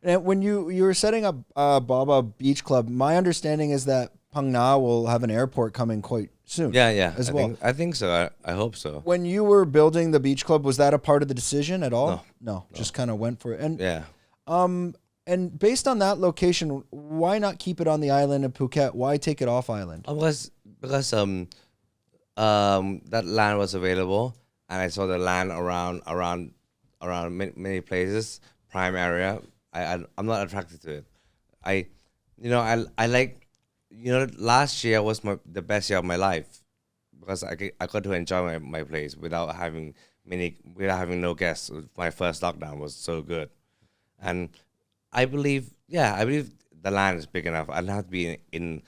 S2: And when you were setting up Baba Beach Club, my understanding is that Phang Nga will have an airport coming quite soon.
S1: Yeah.
S2: As
S1: I
S2: well.
S1: think so. I hope so.
S2: When you were building the beach club, was that a part of the decision at all?
S1: No.
S2: No. Just kind of went for it. And
S1: Yeah.
S2: and based on that location, why not keep it on the island of Phuket? Why take it off island?
S1: Because that land was available, and I saw the land around many places, prime area. I'm not attracted to it. I, I like, last year was the best year of my life because I got to enjoy my place without having no guests. My first lockdown was so good, and I believe the land is big enough. I don't have to be in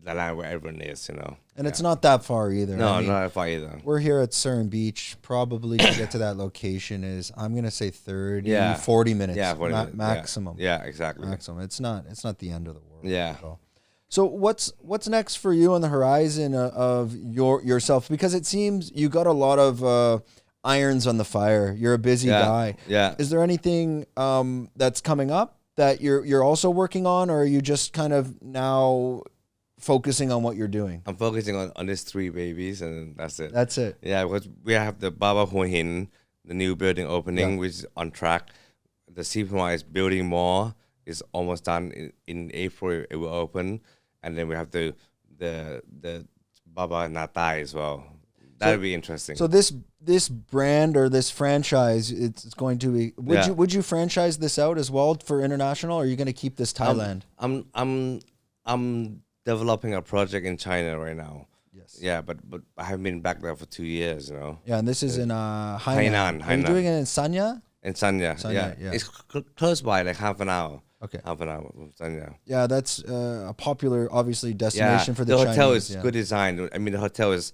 S1: the land where everyone is.
S2: And it's not that far either.
S1: No,
S2: I mean,
S1: not that far either.
S2: we're here at Cern Beach. Probably to get to that location is, I'm going to say 30,
S1: Yeah.
S2: 40 minutes.
S1: Yeah, 40 minutes,
S2: maximum.
S1: Yeah, exactly.
S2: Maximum. It's not the end of the world.
S1: Yeah.
S2: At all. So what's next for you on the horizon of yourself? Because it seems you got a lot of irons on the fire. You're a busy guy.
S1: Yeah.
S2: Is there anything that's coming up that you're also working on, or are you just kind of now focusing on what you're doing?
S1: I'm focusing on these 3 babies, and that's it.
S2: That's it.
S1: Yeah, because we have the Baba Hua Hin, the new building opening, which is on track. The Panwa is building more. It's almost done. In April, it will open. And then we have the Baba Natai as well. That'll be interesting.
S2: So this brand or this franchise, it's going to be. Would you franchise this out as well for international, or are you going to keep this Thailand?
S1: I'm developing a project in China right now.
S2: Yes.
S1: Yeah, but I haven't been back there for 2 years.
S2: Yeah, and this is in Hainan.
S1: Hainan.
S2: Are you doing it in Sanya?
S1: In Sanya.
S2: Sanya, yeah.
S1: It's close by, like half an hour.
S2: Okay.
S1: Half an hour from Sanya.
S2: Yeah, that's a popular, obviously, destination for the
S1: hotel
S2: Chinese.
S1: is good design. I mean, the hotel is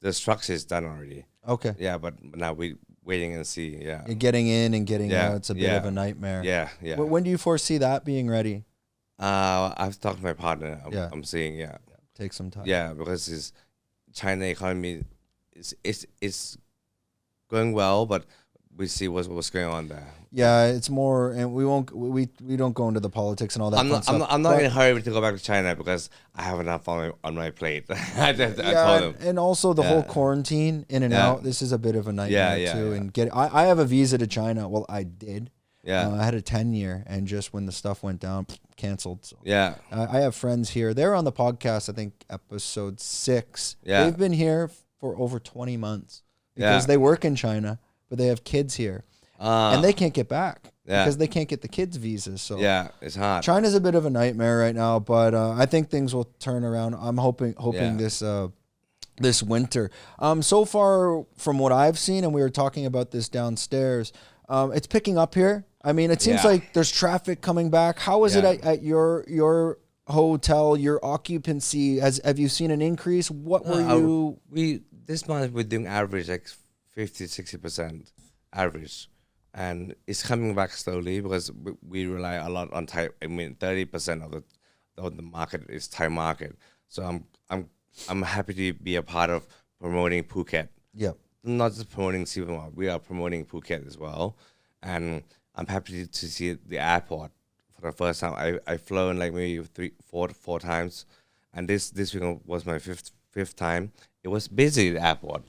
S1: the structure is done already.
S2: Okay.
S1: Yeah, but now we waiting and see. Yeah.
S2: And getting in and getting out, it's a bit of a nightmare.
S1: Yeah, yeah.
S2: When do you foresee that being ready?
S1: I've talked to my partner. I'm seeing,
S2: Take some time.
S1: Yeah, because China economy is going well, but we see what's going on there.
S2: Yeah, it's more, and we don't go into the politics and all that.
S1: I'm not in a hurry to go back to China because I have enough on my plate. I told them.
S2: And also the whole quarantine in and out. This is a bit of a nightmare too.
S1: Yeah.
S2: And I have a visa to China. Well, I did.
S1: Yeah.
S2: I had a 10-year, and just when the stuff went down, canceled. So.
S1: Yeah.
S2: I have friends here. They're on the podcast, I think episode 6.
S1: Yeah.
S2: They've been here for over 20 months because they work in China, but they have kids here. And they can't get back because they can't get the kids' visas. So
S1: it's hard.
S2: China's a bit of a nightmare right now, but I think things will turn around. I'm hoping this winter. So far from what I've seen, and we were talking about this downstairs, it's picking up here. I mean, it seems like there's traffic coming back. How is it at your hotel, your occupancy? Have you seen an increase? What were you?
S1: This month we're doing average like 50-60% average. And it's coming back slowly because we rely a lot on Thai. I mean, 30% of the market is Thai market. So I'm happy to be a part of promoting Phuket.
S2: Yeah.
S1: Not just promoting Singapore, we are promoting Phuket as well. And I'm happy to see the airport for the first time. I've flown like maybe four times, and this week was my fifth time. It was busy, the airport.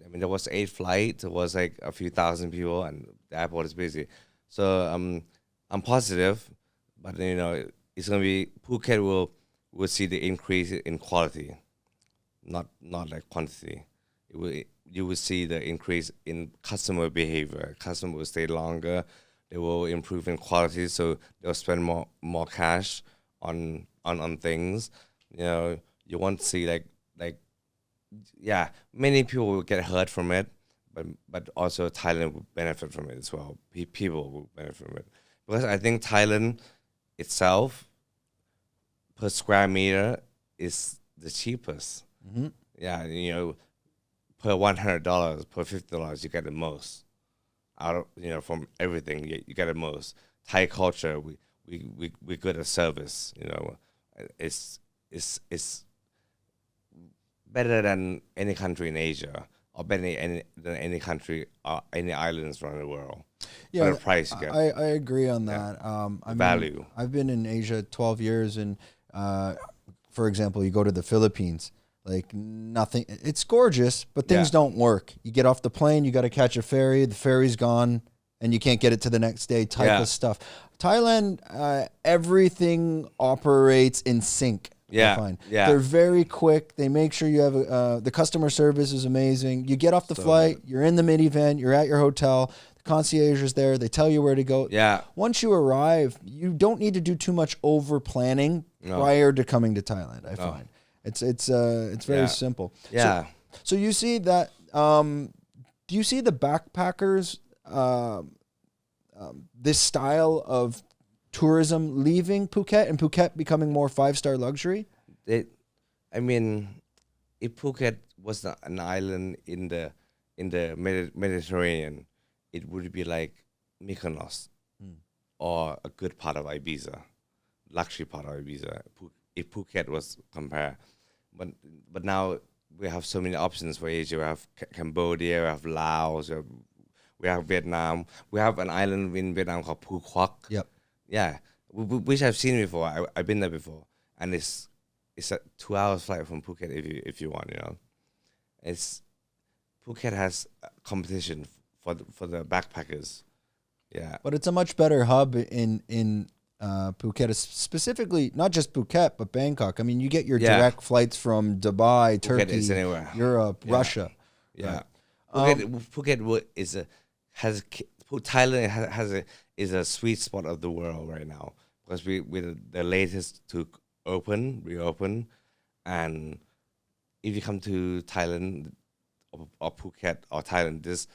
S1: I mean, there was 8 flights. It was like a few thousand people, and the airport is busy. So I'm positive, but it's gonna be Phuket will see the increase in quality, not like quantity. You will see the increase in customer behavior. Customer will stay longer. They will improve in quality, so they'll spend more cash on things. You want to see like many people will get hurt from it, but also Thailand will benefit from it as well. People will benefit from it because I think Thailand itself per square meter is the cheapest.
S2: Mm-hmm.
S1: Yeah, per $100, per $50, you get the most out of from everything. You get the most. Thai culture, we good at service. It's better than any country in Asia, or better than any country or any islands around the world.
S2: Yeah,
S1: for the price you get.
S2: I agree on that.
S1: Value.
S2: I've been in Asia 12 years, and for example, you go to the Philippines. Like nothing, it's gorgeous, but things don't work. You get off the plane, you got to catch a ferry. The ferry's gone, and you can't get it to the next day. Type of stuff. Thailand, everything operates in sync.
S1: Yeah,
S2: I find.
S1: yeah.
S2: They're very quick. They make sure you have the customer service is amazing. You get off the flight, you're in the minivan, you're at your hotel. The concierge is there. They tell you where to go.
S1: Yeah.
S2: Once you arrive, you don't need to do too much over planning prior to coming to Thailand. I find it's very simple.
S1: Yeah.
S2: So you see that. Do you see the backpackers? This style of tourism leaving Phuket and Phuket becoming more 5-star luxury?
S1: If Phuket was an island in the Mediterranean, it would be like Mykonos or a good part of Ibiza, luxury part of Ibiza. If Phuket was compared, but now we have so many options for Asia. We have Cambodia, we have Laos, we have Vietnam. We have an island in Vietnam called Phu Quoc.
S2: Yep.
S1: Yeah, which I've seen before. I've been there before, and it's a 2-hour flight from Phuket if you want. Phuket has competition for the backpackers. Yeah,
S2: but it's a much better hub in Phuket, specifically not just Phuket but Bangkok. I mean, you get your direct flights from Dubai, Turkey, Europe, Russia.
S1: Yeah,
S2: right.
S1: Phuket Thailand is a sweet spot of the world right now because we're the latest to reopen, and if you come to Thailand or Phuket or Thailand this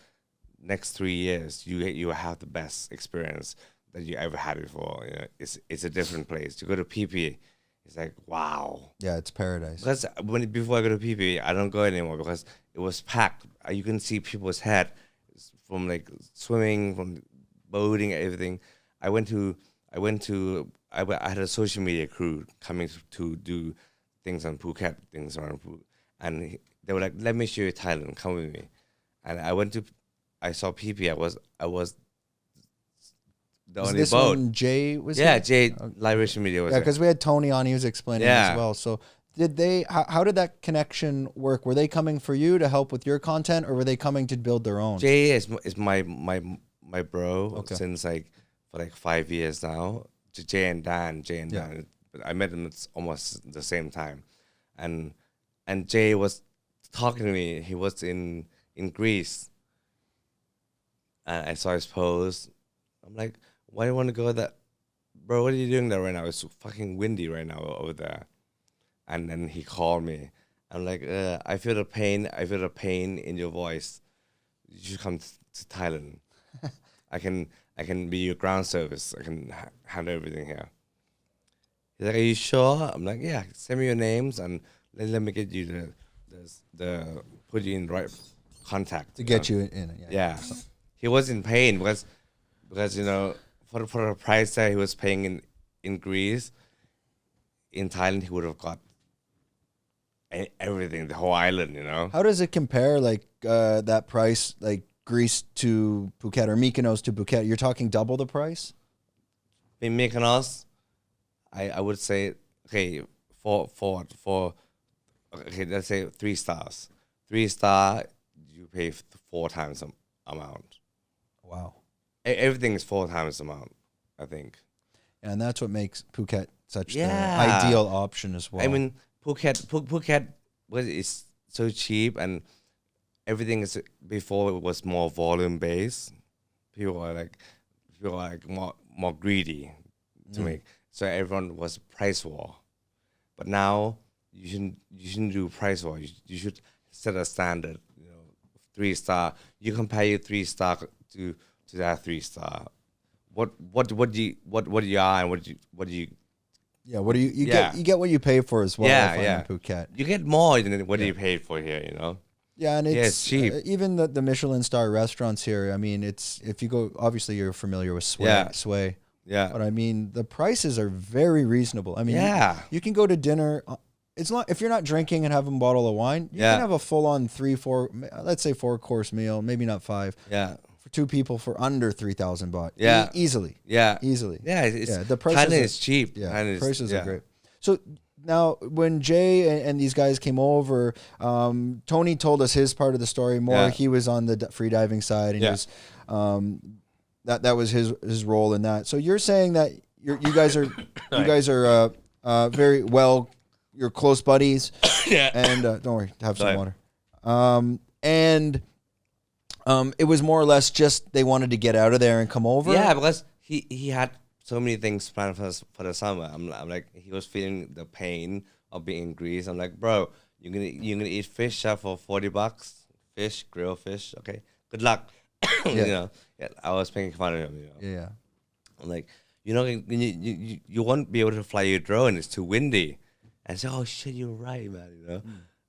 S1: next 3 years, you will have the best experience that you ever had before. It's a different place. To go to PP, it's like wow.
S2: Yeah, it's paradise.
S1: Because before I go to PP, I don't go anymore because it was packed. You can see people's head from like swimming, from boating, everything. I had a social media crew coming to do things on Phuket, things around Phuket, and they were like, "Let me show you Thailand. Come with me." And I saw PP. I was the only
S2: this
S1: boat.
S2: When Jay was
S1: yeah,
S2: here?
S1: Jay Liberation Media was
S2: because we had Tony on. He was explaining as well. So did they? How did that connection work? Were they coming for you to help with your content, or were they coming to build their own?
S1: Jay is my bro since for 5 years now. Jay and Dan. I met him at almost the same time, and Jay was talking to me. He was in Greece, and I saw his post. I'm like, why do you want to go there? Bro, what are you doing there right now? It's fucking windy right now over there. And then he called me. I'm like, I feel the pain. I feel the pain in your voice. You should come to Thailand. I can be your ground service. I can handle everything here. He's like, are you sure? I'm like, yeah. Send me your names and let me get you the put you in the right contact
S2: to get you in.
S1: Yeah. He was in pain because for the price that he was paying in Greece, in Thailand he would have got everything, the whole island.
S2: How does it compare, that price, like Greece to Phuket or Mykonos to Phuket? You're talking double the price?
S1: In Mykonos, I would say for let's say 3 stars. 3 star, you pay 4 times the amount.
S2: Wow.
S1: Everything is 4 times the amount, I think.
S2: And that's what makes Phuket such the ideal option as well.
S1: I mean, Phuket is so cheap, and everything is, before it was more volume based. People are like more greedy to make. So everyone was price war. But now you shouldn't do price war. You should set a standard. 3 star. You compare your 3 star to that 3 star. What do you are and what do you
S2: Yeah, what do you get? You get what you pay for as well. In Phuket,
S1: you get more than what you paid for here.
S2: Yeah, and it's
S1: cheap.
S2: Even the Michelin star restaurants here. I mean, if you go, obviously you're familiar with Sway.
S1: Yeah.
S2: But I mean, the prices are very reasonable. I mean, you can go to dinner. It's not, if you're not drinking and having a bottle of wine, you can have a full on 4 course meal, maybe not 5.
S1: Yeah.
S2: For 2 people for under 3,000 baht.
S1: Yeah.
S2: Easily.
S1: Yeah.
S2: Easily.
S1: Yeah.
S2: The prices
S1: is cheap.
S2: Yeah. Prices are great. So now when Jay and these guys came over, Tony told us his part of the story more. Yeah. He was on the free diving side, and he was, that was his role in that. So you're saying that you guys are very well you're close buddies.
S1: Yeah.
S2: And don't worry, have some
S1: Sorry.
S2: water. And it was more or less just they wanted to get out of there and come over.
S1: Yeah, because he had so many things planned for the summer. I'm like, he was feeling the pain of being in Greece. I'm like, bro, you're gonna eat fish for $40, fish, grill fish. Okay, good luck. You know, yeah, I was making fun of him. You know,
S2: Yeah.
S1: I'm like, you won't be able to fly your drone. It's too windy. And I said, oh shit, you're right, man. You know,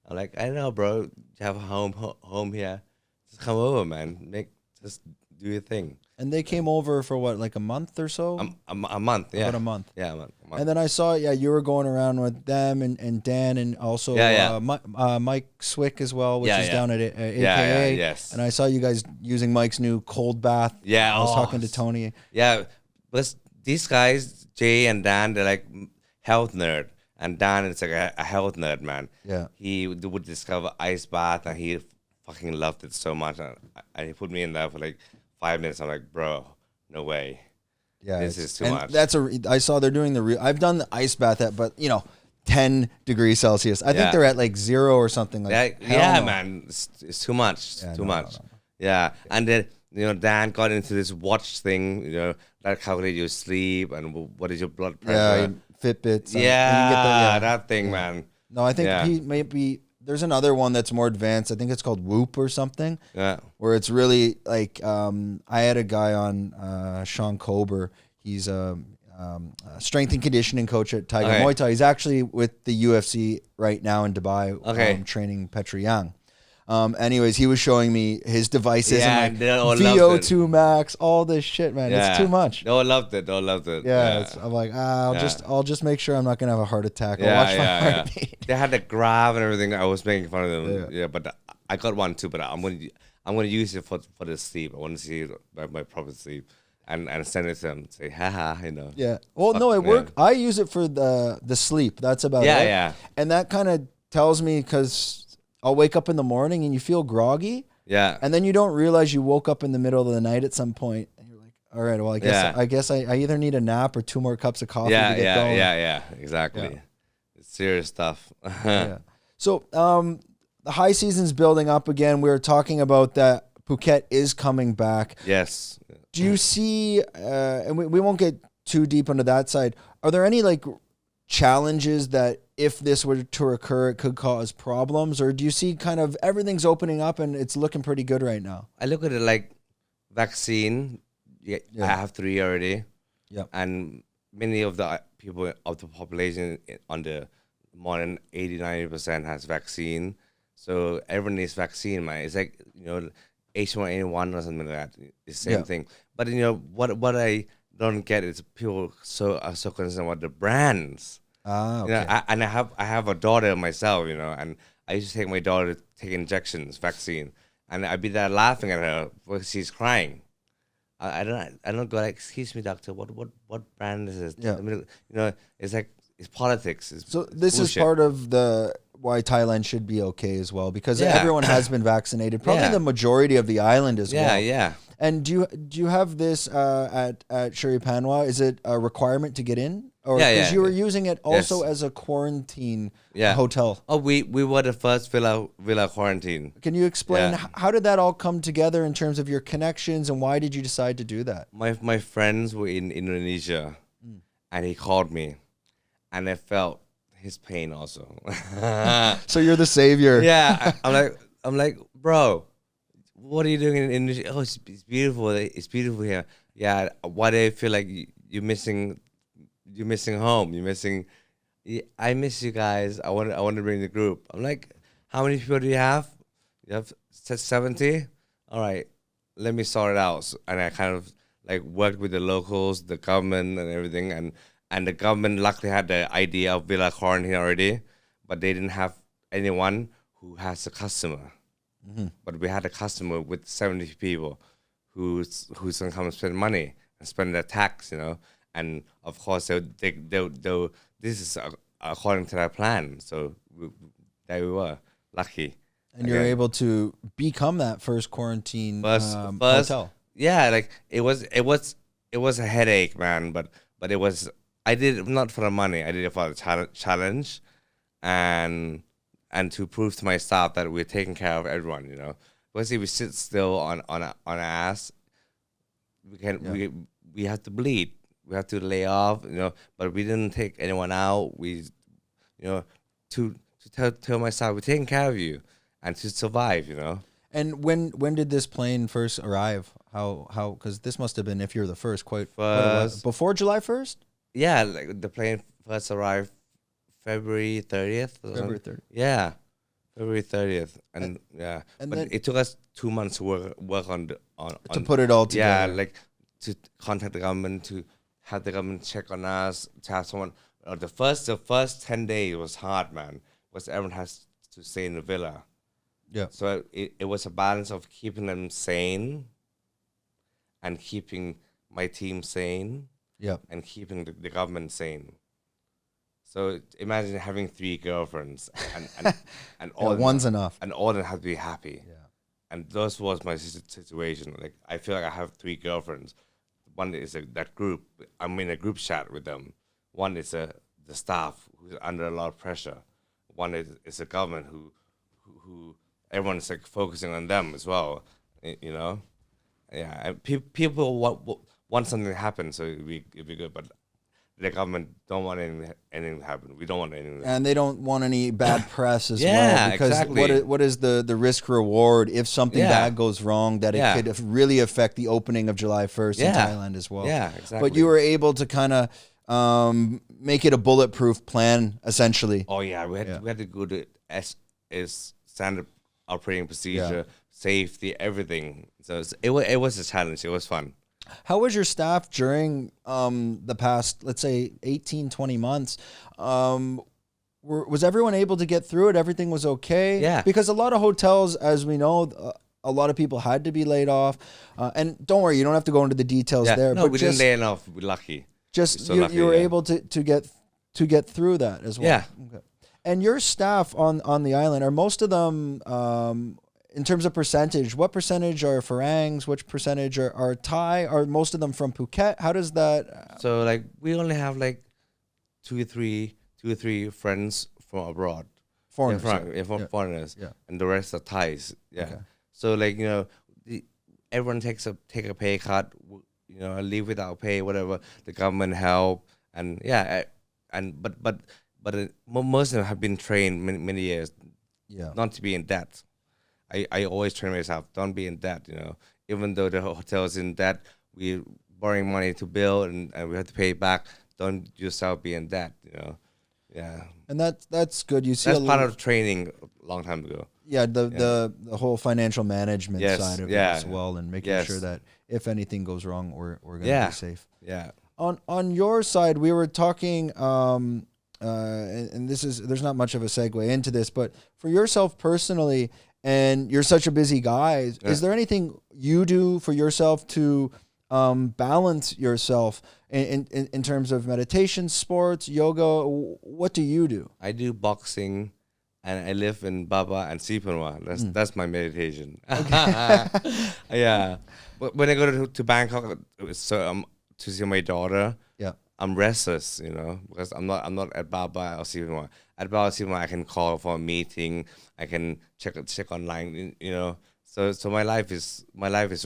S1: I'm like, I know, bro. You have a home here. Just come over, man. Just do your thing.
S2: And they came over for what, like a month or so?
S1: A month, yeah.
S2: About a month.
S1: Yeah, a month.
S2: And then I saw, you were going around with them and Dan and also Mike Swick as well, which is down at AKA.
S1: Yes.
S2: And I saw you guys using Mike's new cold bath.
S1: Yeah.
S2: I was talking to Tony.
S1: Yeah, but these guys, Jay and Dan, they're like health nerd. And Dan is like a health nerd, man.
S2: Yeah.
S1: He would discover ice bath and he fucking loved it so much. And he put me in there for like 5 minutes. I'm like, bro, no way.
S2: Yeah,
S1: this is too much.
S2: I saw they're doing I've done the ice bath at, but 10 degrees Celsius. I think they're at like 0 or something like that.
S1: Yeah, man, it's too much. Too much.
S2: No.
S1: Yeah, and then Dan got into this watch thing. That calculates your sleep and what is your blood pressure.
S2: Yeah, Fitbits.
S1: Yeah, that thing, man.
S2: No, I think he may be. There's another one that's more advanced. I think it's called Whoop or something.
S1: Yeah.
S2: Where it's really like, I had a guy on, Sean Kober. He's a strength and conditioning coach at Tiger Muay Thai. He's actually with the UFC right now in Dubai, training Petr Yan. Anyways, he was showing me his devices and like VO2 max, all this shit, man. It's too much.
S1: They all loved it.
S2: Yeah. I'm like, I'll just make sure I'm not gonna have a heart attack. I'll watch my heartbeat.
S1: They had the graph and everything. I was making fun of them. Yeah, but I got one too. But I'm gonna use it for the sleep. I want to see my proper sleep and send it to them. Say, haha,
S2: Yeah. Well, no, it worked. I use it for the sleep. That's about it.
S1: Yeah.
S2: And that kind of tells me because I'll wake up in the morning and you feel groggy.
S1: Yeah.
S2: And then you don't realize you woke up in the middle of the night at some point. And you're like, all right, well, I guess I either need a nap or 2 more cups of coffee to get going.
S1: Yeah. Exactly. Yeah. It's serious stuff.
S2: Yeah. So the high season's building up again. We were talking about that Phuket is coming back.
S1: Yes.
S2: Do you see, and we won't get too deep into that side, are there any like challenges that if this were to occur, it could cause problems? Or do you see kind of everything's opening up and it's looking pretty good right now?
S1: I look at it like vaccine. Yeah. I have 3 already.
S2: Yeah.
S1: And many of the people of the population under more than 80-90% has vaccine. So everyone needs vaccine, man. It's like, H1N1 or something like that. It's the same thing. But what I don't get is people are so concerned about the brands.
S2: Okay.
S1: I have a daughter myself, and I used to take my daughter to take injections, vaccine, and I'd be there laughing at her because she's crying. I don't go like, excuse me, doctor, what brand is this?
S2: Yeah.
S1: I mean, it's like it's politics.
S2: So this
S1: bullshit.
S2: is part of why Thailand should be okay as well, because everyone has been vaccinated. Probably the majority of the island as well.
S1: Yeah.
S2: And do you have this at Shuri Panwa? Is it a requirement to get in? Or because you were using it also as a quarantine hotel.
S1: Oh, we were the first villa quarantine.
S2: Can you explain how did that all come together in terms of your connections, and why did you decide to do that?
S1: My friends were in Indonesia, and he called me, and I felt his pain also.
S2: So you're the savior.
S1: Yeah, I'm like, bro, what are you doing in Indonesia? Oh, it's beautiful. It's beautiful here. Yeah, why do I feel like you're missing home? I miss you guys. I want to bring the group. I'm like, how many people do you have? You have 70? All right, let me sort it out. And I kind of like worked with the locals, the government and everything. And the government luckily had the idea of villa quarantine already, but they didn't have anyone who has a customer. Mm-hmm. But we had a customer with 70 people who's going to come and spend money and spend their tax, And of course, they'll this is according to their plan. So there we were, lucky.
S2: And you're able to become that first quarantine hotel.
S1: Yeah, like it was a headache, man. But it was, I did it not for the money. I did it for the challenge. and to prove to my staff that we're taking care of everyone. Because if we sit still on our ass, we can we have to bleed. We have to lay off. But we didn't take anyone out. We to tell my staff we're taking care of you and to survive.
S2: And when did this plane first arrive? How? Because this must have been, if you're the first, quite a while. Before July 1st.
S1: Yeah, like the plane first arrived February 30th.
S2: February 30th.
S1: Yeah, February 30th, and but
S2: then,
S1: it took us 2 months to work on
S2: to put it all together.
S1: Yeah, like to contact the government, to have the government check on us, to have someone. The first 10 days was hard, man, because everyone has to stay in the villa.
S2: Yeah.
S1: So it was a balance of keeping them sane, and keeping my team sane.
S2: Yeah.
S1: And keeping the government sane. So imagine having 3 girlfriends and all
S2: one's enough.
S1: And all of them have to be happy.
S2: Yeah.
S1: And this was my situation. Like I feel like I have 3 girlfriends. One is that group. I'm in a group chat with them. One is the staff who's under a lot of pressure. One is the government who everyone's like focusing on them as well. Yeah. And people want something to happen, so it'd be good. But the government don't want anything to happen. We don't want anything to happen.
S2: And they don't want any bad press as well.
S1: Yeah,
S2: Because
S1: exactly.
S2: what is the risk reward if something bad goes wrong, that it could really affect the opening of July 1st in Thailand as well.
S1: Yeah, exactly.
S2: But you were able to kind of make it a bulletproof plan, essentially.
S1: Oh yeah, we had to go to standard operating procedure, safety, everything. So it was a challenge. It was fun.
S2: How was your staff during the past, let's say, 18, 20 months? Was everyone able to get through it? Everything was okay?
S1: Yeah.
S2: Because a lot of hotels, as we know, a lot of people had to be laid off. And don't worry, you don't have to go into the details there.
S1: No,
S2: but
S1: we didn't lay enough. We're lucky.
S2: Just
S1: We're so
S2: you were
S1: lucky,
S2: able to get through that as well.
S1: Yeah.
S2: Okay. And your staff on the island, are most of them, in terms of percentage, what percentage are Farangs? Which percentage are Thai? Are most of them from Phuket? How does that?
S1: So like we only have like two or three friends from abroad.
S2: Foreigners.
S1: Foreigners.
S2: Yeah.
S1: And the rest are Thais. Yeah.
S2: Okay.
S1: So like, everyone take a pay cut, leave without pay, whatever, the government help. And but most of them have been trained many years not to be in debt. I always train myself, don't be in debt, even though the hotel's in debt, we're borrowing money to build and we have to pay it back. Don't yourself be in debt, Yeah.
S2: And that's good. You see
S1: that's part of training a long time ago.
S2: Yeah, the whole financial management side of it as well, and making sure that if anything goes wrong, we're gonna be safe.
S1: Yeah.
S2: On your side, we were talking, and there's not much of a segue into this, but for yourself personally, and you're such a busy guy, is there anything you do for yourself to balance yourself in terms of meditation, sports, yoga? What do you do?
S1: I do boxing, and I live in Baba and Panwa. That's my meditation. Yeah. But when I go to Bangkok, to see my daughter, I'm restless, because I'm not at Baba or Panwa. At Baba Panwa, I can call for a meeting. I can check online, So my life is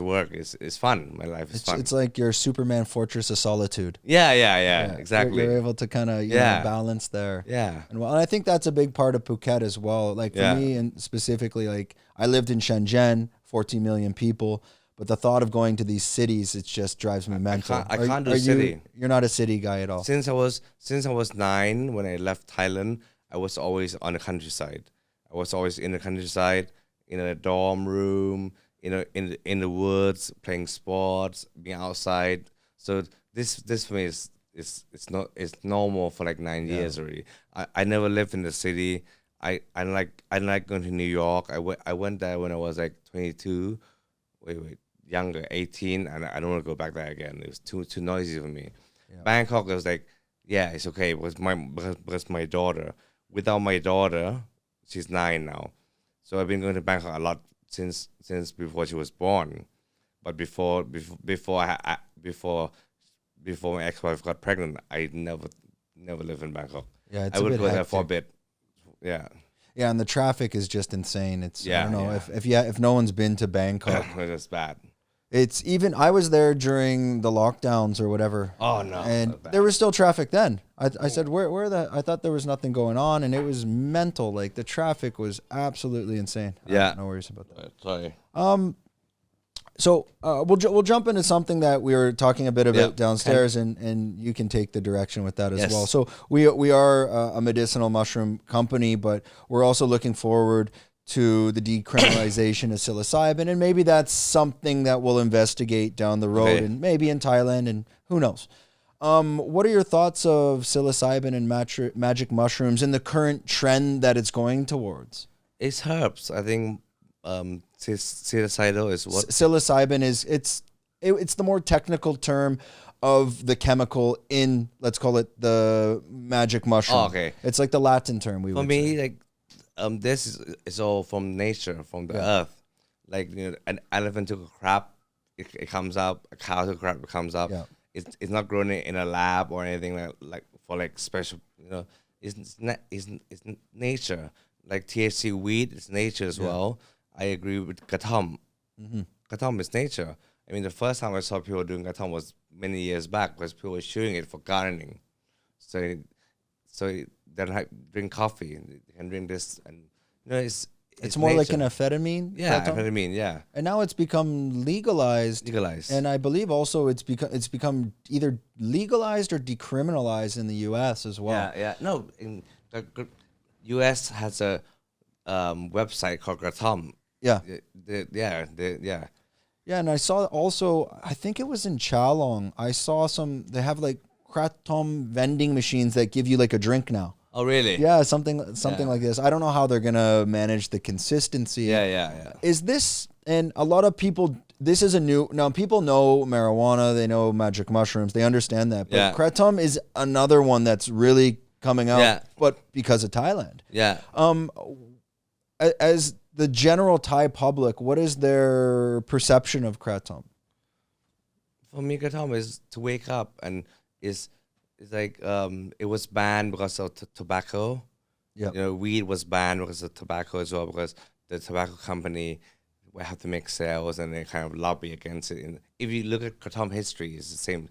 S1: work. It's fun. My life is fun.
S2: It's like your Superman fortress of solitude.
S1: Yeah. Exactly.
S2: You're able to kind of balance there.
S1: Yeah.
S2: And I think that's a big part of Phuket as well. Like for me, and specifically, like I lived in Shenzhen, 14 million people, but the thought of going to these cities, it just drives me mental.
S1: I can't do city.
S2: You're not a city guy at all.
S1: Since I was 9, when I left Thailand, I was always on the countryside. I was always in the countryside, in a dorm room, in the woods, playing sports, being outside. So this for me is normal for like 9 years already. I never lived in the city. I like going to New York. I went there when I was like 22. Younger, 18, and I don't want to go back there again. It was too noisy for me. Yeah. Bangkok was like, it's okay because my daughter. Without my daughter, she's 9 now. So I've been going to Bangkok a lot since before she was born, but before my ex-wife got pregnant, I never lived in Bangkok.
S2: Yeah,
S1: I would go there for a bit, Yeah.
S2: Yeah, and the traffic is just insane. It's I
S1: Yeah,
S2: don't know
S1: yeah.
S2: if no one's been to Bangkok,
S1: That's bad.
S2: it's even I was there during the lockdowns or whatever.
S1: Oh no.
S2: And
S1: That's bad.
S2: there was still traffic then. I said, where the? I thought there was nothing going on, and it was mental. Like the traffic was absolutely insane.
S1: Yeah.
S2: No worries about that.
S1: Sorry.
S2: So we'll jump into something that we were talking a bit about downstairs, and you can take the direction with that as well. So we are a medicinal mushroom company, but we're also looking forward to the decriminalization of psilocybin, and maybe that's something that we'll investigate down the road, and maybe in Thailand, and who knows. What are your thoughts of psilocybin and magic mushrooms and the current trend that it's going towards?
S1: It's herbs. I think psilocybin is what?
S2: Psilocybin is it's the more technical term of the chemical in, let's call it, the magic mushroom.
S1: Oh, okay.
S2: It's like the Latin term we
S1: For
S2: would
S1: me,
S2: say.
S1: like this is all from nature, from the earth. Like an elephant took a crab, it comes up. A cow took a crab, it comes up.
S2: Yeah.
S1: It's not grown in a lab or anything like for like special. It's nature. Like THC weed is nature as well. I agree with Kratom. Kratom is nature. I mean, the first time I saw people doing Kratom was many years back because people were shooting it for gardening. So they like drink coffee and they can drink this, and it's
S2: more
S1: nature.
S2: like an amphetamine.
S1: Yeah,
S2: Kratom?
S1: amphetamine. Yeah,
S2: And now it's become legalized. And I believe also it's become either legalized or decriminalized in the U.S. as well.
S1: Yeah. No, in the U.S. has a website called Kratom.
S2: Yeah.
S1: Yeah.
S2: Yeah, and I saw also, I think it was in Chalong, I saw they have like Kratom vending machines that give you like a drink now.
S1: Oh, really?
S2: Yeah, something like this. I don't know how they're going to manage the consistency.
S1: Yeah.
S2: Is this, and a lot of people, this is now people know marijuana, they know magic mushrooms, they understand that. But Kratom is another one that's really coming out, but because of Thailand.
S1: Yeah.
S2: As the general Thai public, what is their perception of Kratom?
S1: For me, Kratom is to wake up, and it's like it was banned because of tobacco. Yeah. Weed was banned because of tobacco as well, because the tobacco company will have to make sales and they kind of lobby against it. And if you look at Kratom history, it's the same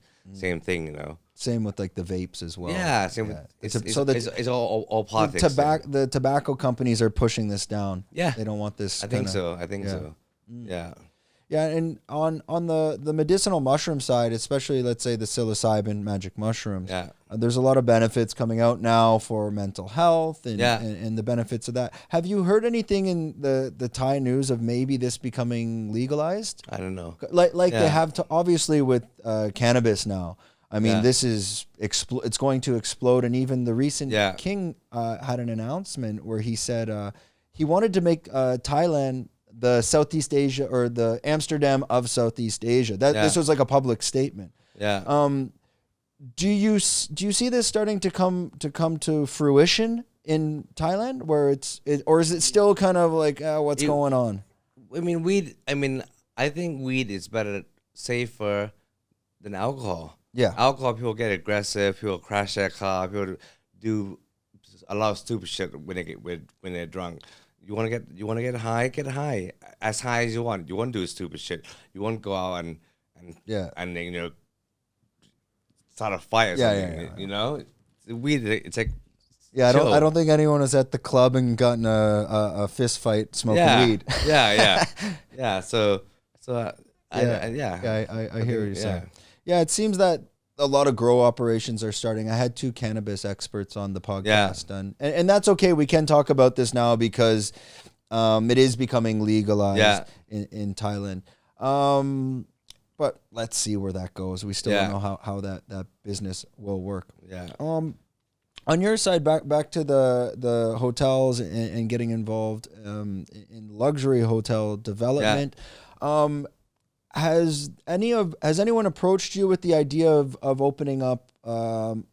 S1: thing,
S2: Same with like the vapes as well.
S1: Yeah, same with it's all politics.
S2: The tobacco companies are pushing this down.
S1: Yeah,
S2: they don't want this.
S1: I think so. Yeah.
S2: Yeah, and on the medicinal mushroom side, especially let's say the psilocybin magic mushrooms, there's a lot of benefits coming out now for mental health and the benefits of that. Have you heard anything in the Thai news of maybe this becoming legalized?
S1: I don't know.
S2: Like they have to, obviously with cannabis now. I mean, this is it's going to explode, and even the recent king had an announcement where he said he wanted to make Thailand the Southeast Asia, or the Amsterdam of Southeast Asia. This was like a public statement.
S1: Yeah.
S2: Do you see this starting to come to fruition in Thailand, where or is it still kind of like what's going on?
S1: I mean, weed. I think weed is safer than alcohol.
S2: Yeah.
S1: Alcohol, people get aggressive. People crash their car. People do a lot of stupid shit when they're drunk. You want to get high, as high as you want. You want to do stupid shit. You want to go out and start a fire. Weed. It's like
S2: I don't think anyone was at the club and gotten a fist fight smoking weed.
S1: Yeah. So I
S2: hear what you're saying. Yeah, it seems that a lot of grow operations are starting. I had 2 cannabis experts on the podcast, and that's okay. We can talk about this now because it is becoming legalized in Thailand. But let's see where that goes. We still don't know how that business will work.
S1: Yeah.
S2: On your side, back to the hotels and getting involved in luxury hotel development. Has anyone approached you with the idea of opening up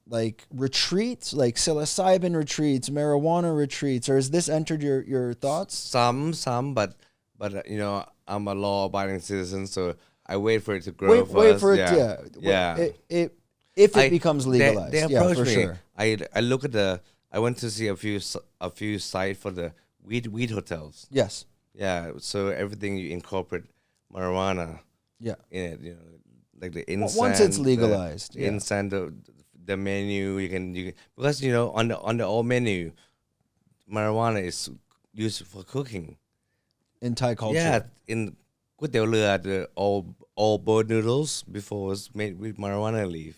S2: like retreats, like psilocybin retreats, marijuana retreats, or has this entered your thoughts?
S1: Some, but I'm a law-abiding citizen, so I wait for it to grow.
S2: Wait for it. If it becomes legalized,
S1: they approach me.
S2: Sure.
S1: I look at I went to see a few sites for the weed hotels.
S2: Yes.
S1: Yeah, so everything you incorporate marijuana
S2: Yeah.
S1: in it, like the incense.
S2: Once it's legalized,
S1: the incense, the menu you can because on the old menu, marijuana is used for cooking.
S2: In Thai culture.
S1: Yeah, inก๋วยเตี๋ยวเรือ, the all boiled noodles before was made with marijuana leaf.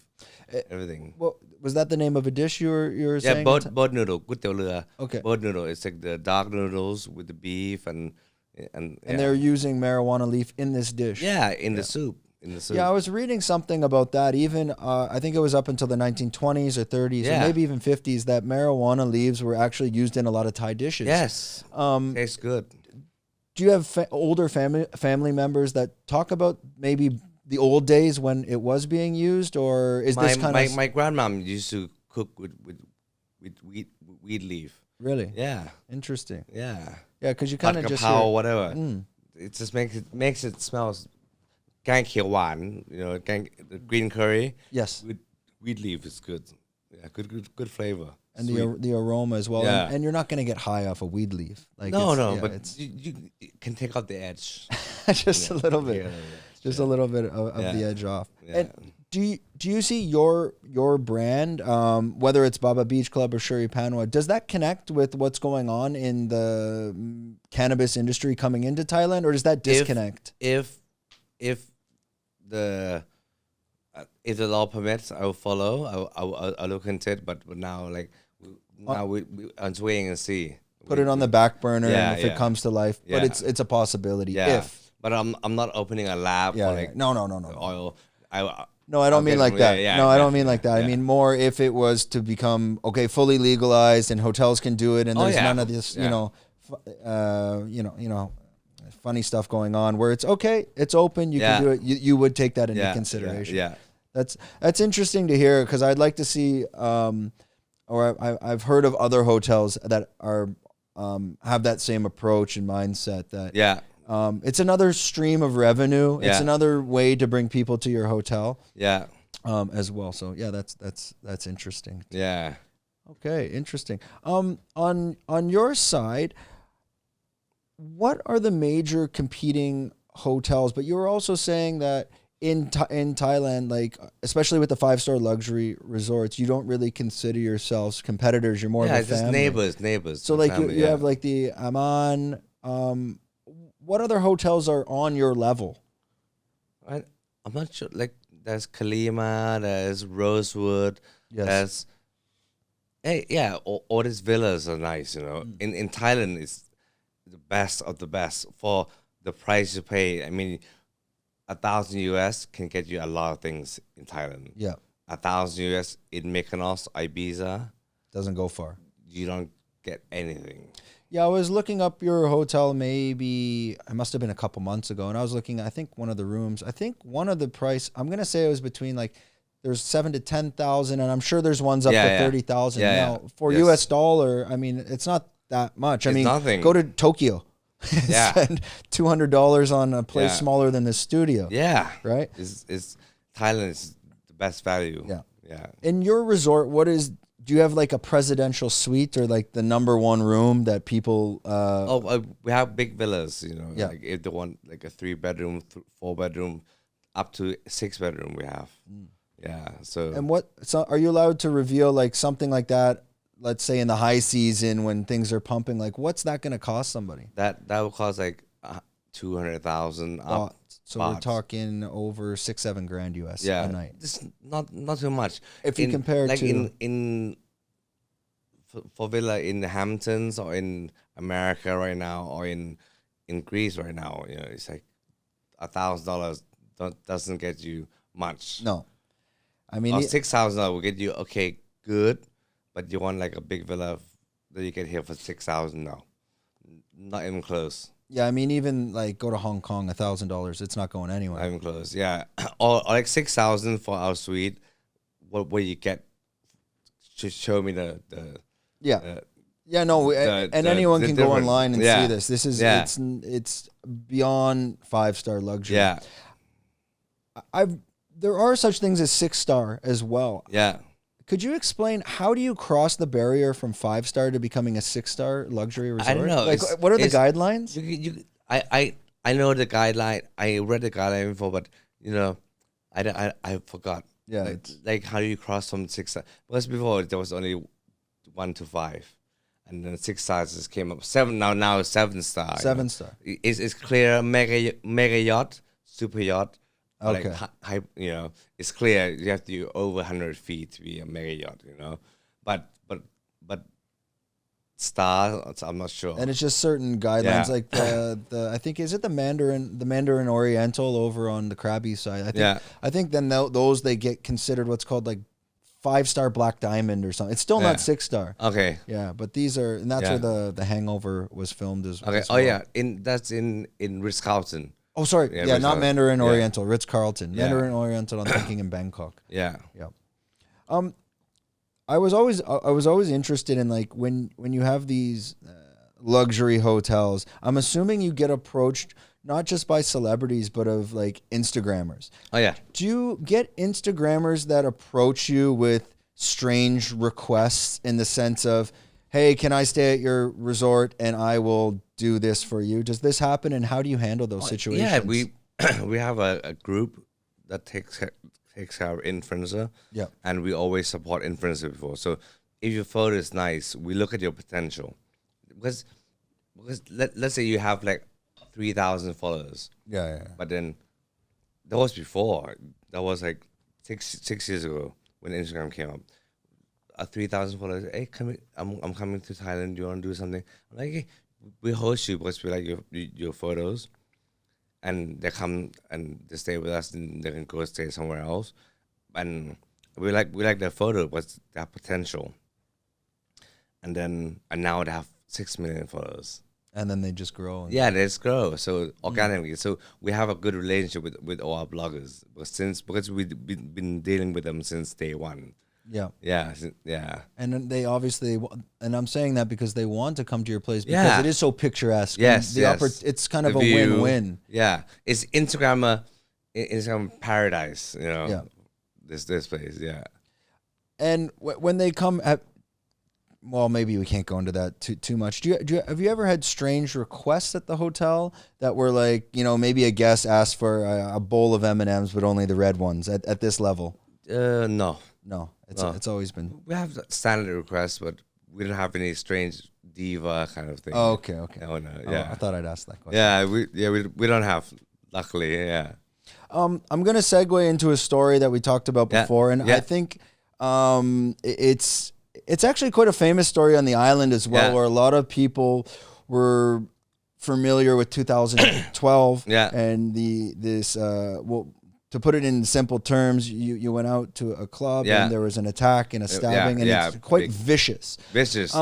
S1: Everything.
S2: Well, was that the name of a dish you were saying?
S1: Yeah, boiled noodle, ก๋วยเตี๋ยวเรือ.
S2: Okay.
S1: Boiled noodle. It's like the dark noodles with the beef and
S2: they're using marijuana leaf in this dish.
S1: Yeah, in the soup.
S2: Yeah, I was reading something about that. Even I think it was up until the 1920s or 30s or maybe even 50s that marijuana leaves were actually used in a lot of Thai dishes.
S1: Yes. Tastes good.
S2: Do you have older family members that talk about maybe the old days when it was being used, or is this kind of
S1: my grandmom used to cook with weed leaf.
S2: Really?
S1: Yeah.
S2: Interesting.
S1: Yeah.
S2: Yeah, because you kind of just
S1: hear whatever. It just makes it smells แกงเขียวหวาน the green curry.
S2: Yes.
S1: With weed leaf is good. Yeah, good flavor.
S2: And the aroma as well.
S1: Yeah.
S2: And you're not going to get high off a weed leaf. Like
S1: no, but
S2: it's
S1: you can take out the edge.
S2: just a little bit. Just a little bit of the edge off. Yeah. And do you see your brand, whether it's Baba Beach Club or Shuri Panwa, does that connect with what's going on in the cannabis industry coming into Thailand, or does that disconnect?
S1: If the law permits, I will follow. I'll look into it. But now, I'm just waiting and see.
S2: Put it on the back burner, and if it comes to life. But it's a possibility.
S1: Yeah.
S2: If.
S1: But I'm not opening a lab for
S2: No.
S1: oil.
S2: No, I don't mean like that. No, I don't mean like that. I mean more if it was to become fully legalized and hotels can do it, and there's none of this, funny stuff going on where it's okay, it's open, you can do it. You would take that into consideration.
S1: Yeah.
S2: That's interesting to hear, because I'd like to see, or I've heard of other hotels that are have that same approach and mindset that it's another stream of revenue. It's another way to bring people to your hotel.
S1: Yeah.
S2: As well. So yeah, that's interesting.
S1: Yeah.
S2: Okay, interesting. On your side, what are the major competing hotels? But you were also saying that in Thailand, like especially with the 5-star luxury resorts, you don't really consider yourselves competitors. You're more of a family.
S1: Just neighbors.
S2: So like you have like the Aman. What other hotels are on your level?
S1: I'm not sure. Like there's Kalima, there's Rosewood, there's all these villas are nice. In Thailand, it's the best of the best for the price you pay. I mean, $1,000 can get you a lot of things in Thailand.
S2: Yeah,
S1: $1,000 in Mykonos, Ibiza
S2: doesn't go far.
S1: You don't get anything.
S2: Yeah, I was looking up your hotel it must have been a couple months ago, and I was looking, I think one of the rooms, one of the price, I'm going to say it was between there's 7,000 to 10,000, and I'm sure there's ones up to 30,000. Now, for US dollar, I mean, it's not that much. I mean,
S1: nothing.
S2: Go to Tokyo. Spend $200 on a place smaller than this studio.
S1: Yeah.
S2: Right?
S1: Thailand is the best value.
S2: Yeah.
S1: Yeah.
S2: In your resort, do you have like a presidential suite or like the number one room that people? We
S1: have big villas, like if they want like a 3-bedroom, 4-bedroom, up to 6-bedroom we have. Yeah. So.
S2: And are you allowed to reveal like something like that? Let's say in the high season when things are pumping, like what's that going to cost somebody?
S1: That will cost like 200,000 up.
S2: So we're talking over $6-7 grand US a night.
S1: Just not too much.
S2: If you compare
S1: like
S2: to
S1: for villa in the Hamptons or in America right now or in Greece right now, it's like $1,000 doesn't get you much.
S2: No, I mean
S1: $6,000 will get you good, but you want like a big villa that you get here for $6,000 now, not even close.
S2: Yeah, I mean even like go to Hong Kong, $1,000, it's not going anywhere.
S1: Not even close. Yeah, or like 6,000 for our suite. What you get? Just show me the.
S2: Anyone can go online and see this. This is it's beyond 5-star luxury.
S1: Yeah.
S2: There are such things as 6-star as well.
S1: Yeah.
S2: Could you explain how do you cross the barrier from 5-star to becoming a 6-star luxury resort?
S1: I don't know.
S2: Like, what are the guidelines?
S1: I know the guideline. I read the guideline before, but I forgot.
S2: Yeah,
S1: like how do you cross from 6 star? Because before there was only 1 to 5, and then 6 stars just came up. 7 now it's 7-star.
S2: 7-star.
S1: It's clear mega yacht, super yacht.
S2: Okay.
S1: Like high, it's clear you have to be over 100 feet to be a mega yacht. But star, I'm not sure.
S2: And it's just certain guidelines, like the I think, is it the Mandarin Oriental over on the Krabi side? I think then those they get considered what's called like 5-star Black Diamond or something. It's still not 6-star.
S1: Okay.
S2: Yeah, but these are, and that's where the Hangover was filmed as well.
S1: Okay. Oh yeah, that's in Ritz-Carlton.
S2: Oh, sorry. Yeah, not Mandarin Oriental, Ritz-Carlton.
S1: Yeah.
S2: Mandarin Oriental, I'm thinking in Bangkok.
S1: Yeah.
S2: Yeah. I was always interested in, like, when you have these luxury hotels, I'm assuming you get approached not just by celebrities, but of like Instagrammers.
S1: Oh yeah.
S2: Do you get Instagrammers that approach you with strange requests in the sense of, hey, can I stay at your resort and I will do this for you? Does this happen, and how do you handle those situations?
S1: Yeah, we have a group that takes care of influencer.
S2: Yeah.
S1: And we always support influencer before. So if your photo is nice, we look at your potential. Because let's say you have like 3,000 followers.
S2: Yeah.
S1: But then that was before. That was like six years ago when Instagram came up. 3,000 followers. Hey, I'm coming to Thailand. Do you want to do something? I'm like, hey, we host you because we like your photos. And they come and they stay with us, and they can go stay somewhere else. And we like their photo, but they have potential. And now they have 6 million followers.
S2: And then they just grow.
S1: Yeah, they just grow. So organically. So we have a good relationship with all our bloggers. Because we've been dealing with them since day one.
S2: Yeah.
S1: Yeah.
S2: And then they obviously, and I'm saying that because they want to come to your place because it is so picturesque.
S1: Yes,
S2: it's kind of a win-win.
S1: Yeah. It's Instagram paradise,
S2: Yeah.
S1: This place, yeah.
S2: And when they come at, well, maybe we can't go into that too much. Have you ever had strange requests at the hotel that were like, maybe a guest asked for a bowl of M&Ms, but only the red ones at this level?
S1: No.
S2: It's always been.
S1: We have standard requests, but we don't have any strange diva kind of thing.
S2: Oh, okay.
S1: No,
S2: I thought I'd ask that question.
S1: Yeah, we don't have, luckily, yeah.
S2: I'm gonna segue into a story that we talked about before, and I think it's actually quite a famous story on the island as well, where a lot of people were familiar with 2012. And to put it in simple terms, you went out to a club and there was an attack and a stabbing, and it's quite vicious.
S1: Vicious.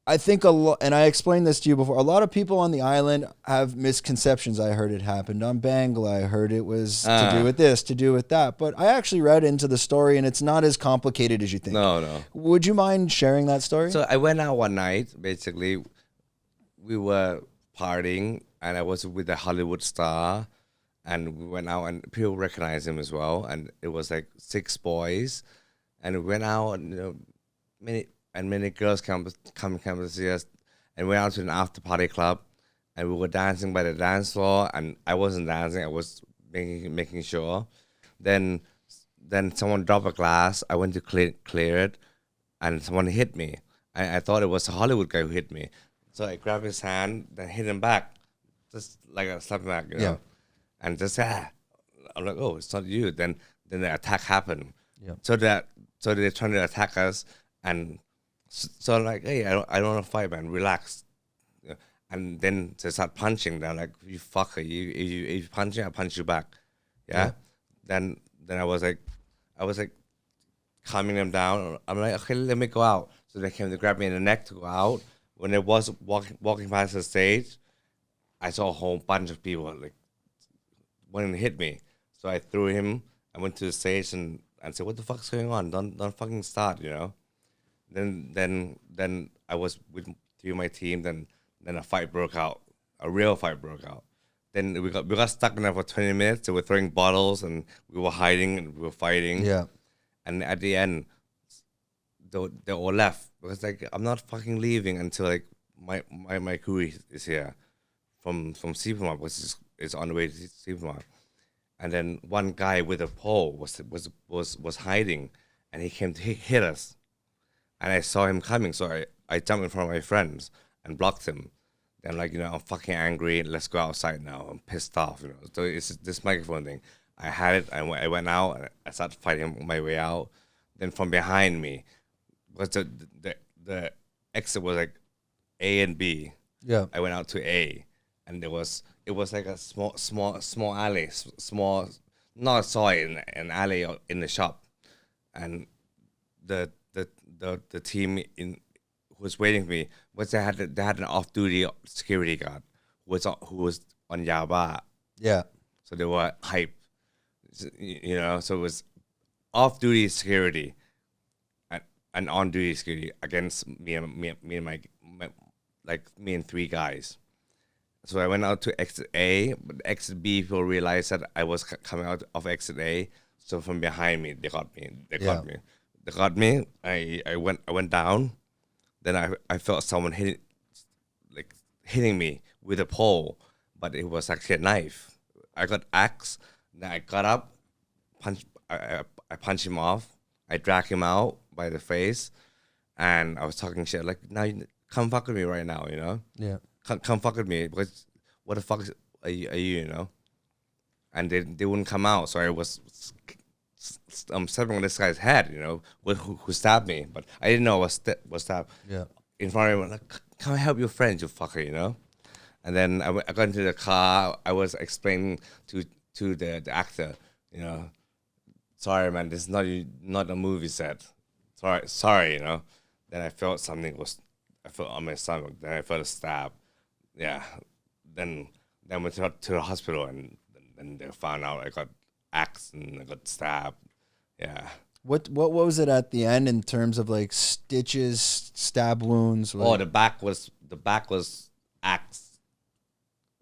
S2: I think and I explained this to you before, a lot of people on the island have misconceptions. I heard it happened on Bangla. I heard it was to do with this, to do with that. But I actually read into the story, and it's not as complicated as you think.
S1: No.
S2: Would you mind sharing that story?
S1: So I went out one night, basically. We were partying, and I was with a Hollywood star. And we went out, and people recognized him as well. And it was like 6 boys, and we went out, and many girls come to see us, and we went out to an after party club, and we were dancing by the dance floor, and I wasn't dancing, I was making sure. Then someone dropped a glass. I went to clear it, and someone hit me. I thought it was a Hollywood guy who hit me, so I grabbed his hand, then hit him back, just like a slap back,
S2: Yeah.
S1: And just I'm like, oh, it's not you. Then the attack happened.
S2: Yeah.
S1: So they're trying to attack us, and so I'm like, hey, I don't want to fight, man. Relax. And then they start punching. They're like, you fucker. You punch me, I punch you back. Yeah. Then I was like calming them down. I'm like, okay, let me go out. So they came to grab me in the neck to go out. When they was walking past the stage, I saw a whole bunch of people like wanting to hit me. So I threw him. I went to the stage and said, what the fuck's going on? Don't fucking start, Then I was with my team. Then a fight broke out. A real fight broke out. Then we got stuck in there for 20 minutes. They were throwing bottles, and we were hiding, and we were fighting.
S2: Yeah.
S1: and at the end, they all left because like I'm not fucking leaving until like my crew is here from supermarket, which is on the way to supermarket. And then one guy with a pole was hiding, and he came to hit us, and I saw him coming, so I jumped in front of my friends and blocked him. Then like I'm fucking angry. Let's go outside now. I'm pissed off. So it's this microphone thing. I had it. I went out. And I started fighting my way out. Then from behind me, was the exit was like A and B.
S2: Yeah.
S1: I went out to A, and it was like a small alley, small, not sorry, an alley in the shop, and the team who was waiting for me was they had an off duty security guard who was on Yaba,
S2: Yeah.
S1: so they were hype, so it was off duty security and on duty security against me and my like me and three guys. So I went out to exit A, but exit B people realized that I was coming out of exit A. So from behind me, they got me. They got me. I went down. Then I felt someone hitting me with a pole, but it was actually a knife. I got axe. Then I got up, I punched him off. I dragged him out by the face, and I was talking shit like, "Now come fuck with me right now,"
S2: Yeah.
S1: Come fuck with me because what the fuck are you, And they wouldn't come out, so I was stepping on this guy's head, who stabbed me, but I didn't know was stabbed.
S2: Yeah.
S1: In front of him, like, "Come help your friend, you fucker," And then I got into the car. I was explaining to the actor, "Sorry, man, this is not a movie set. Sorry. Then I felt I felt on my stomach. Then I felt a stab. Yeah. Then went to the hospital, and then they found out I got axed and I got stabbed. Yeah.
S2: What was it at the end in terms of like stitches, stab wounds?
S1: Oh, the back was axed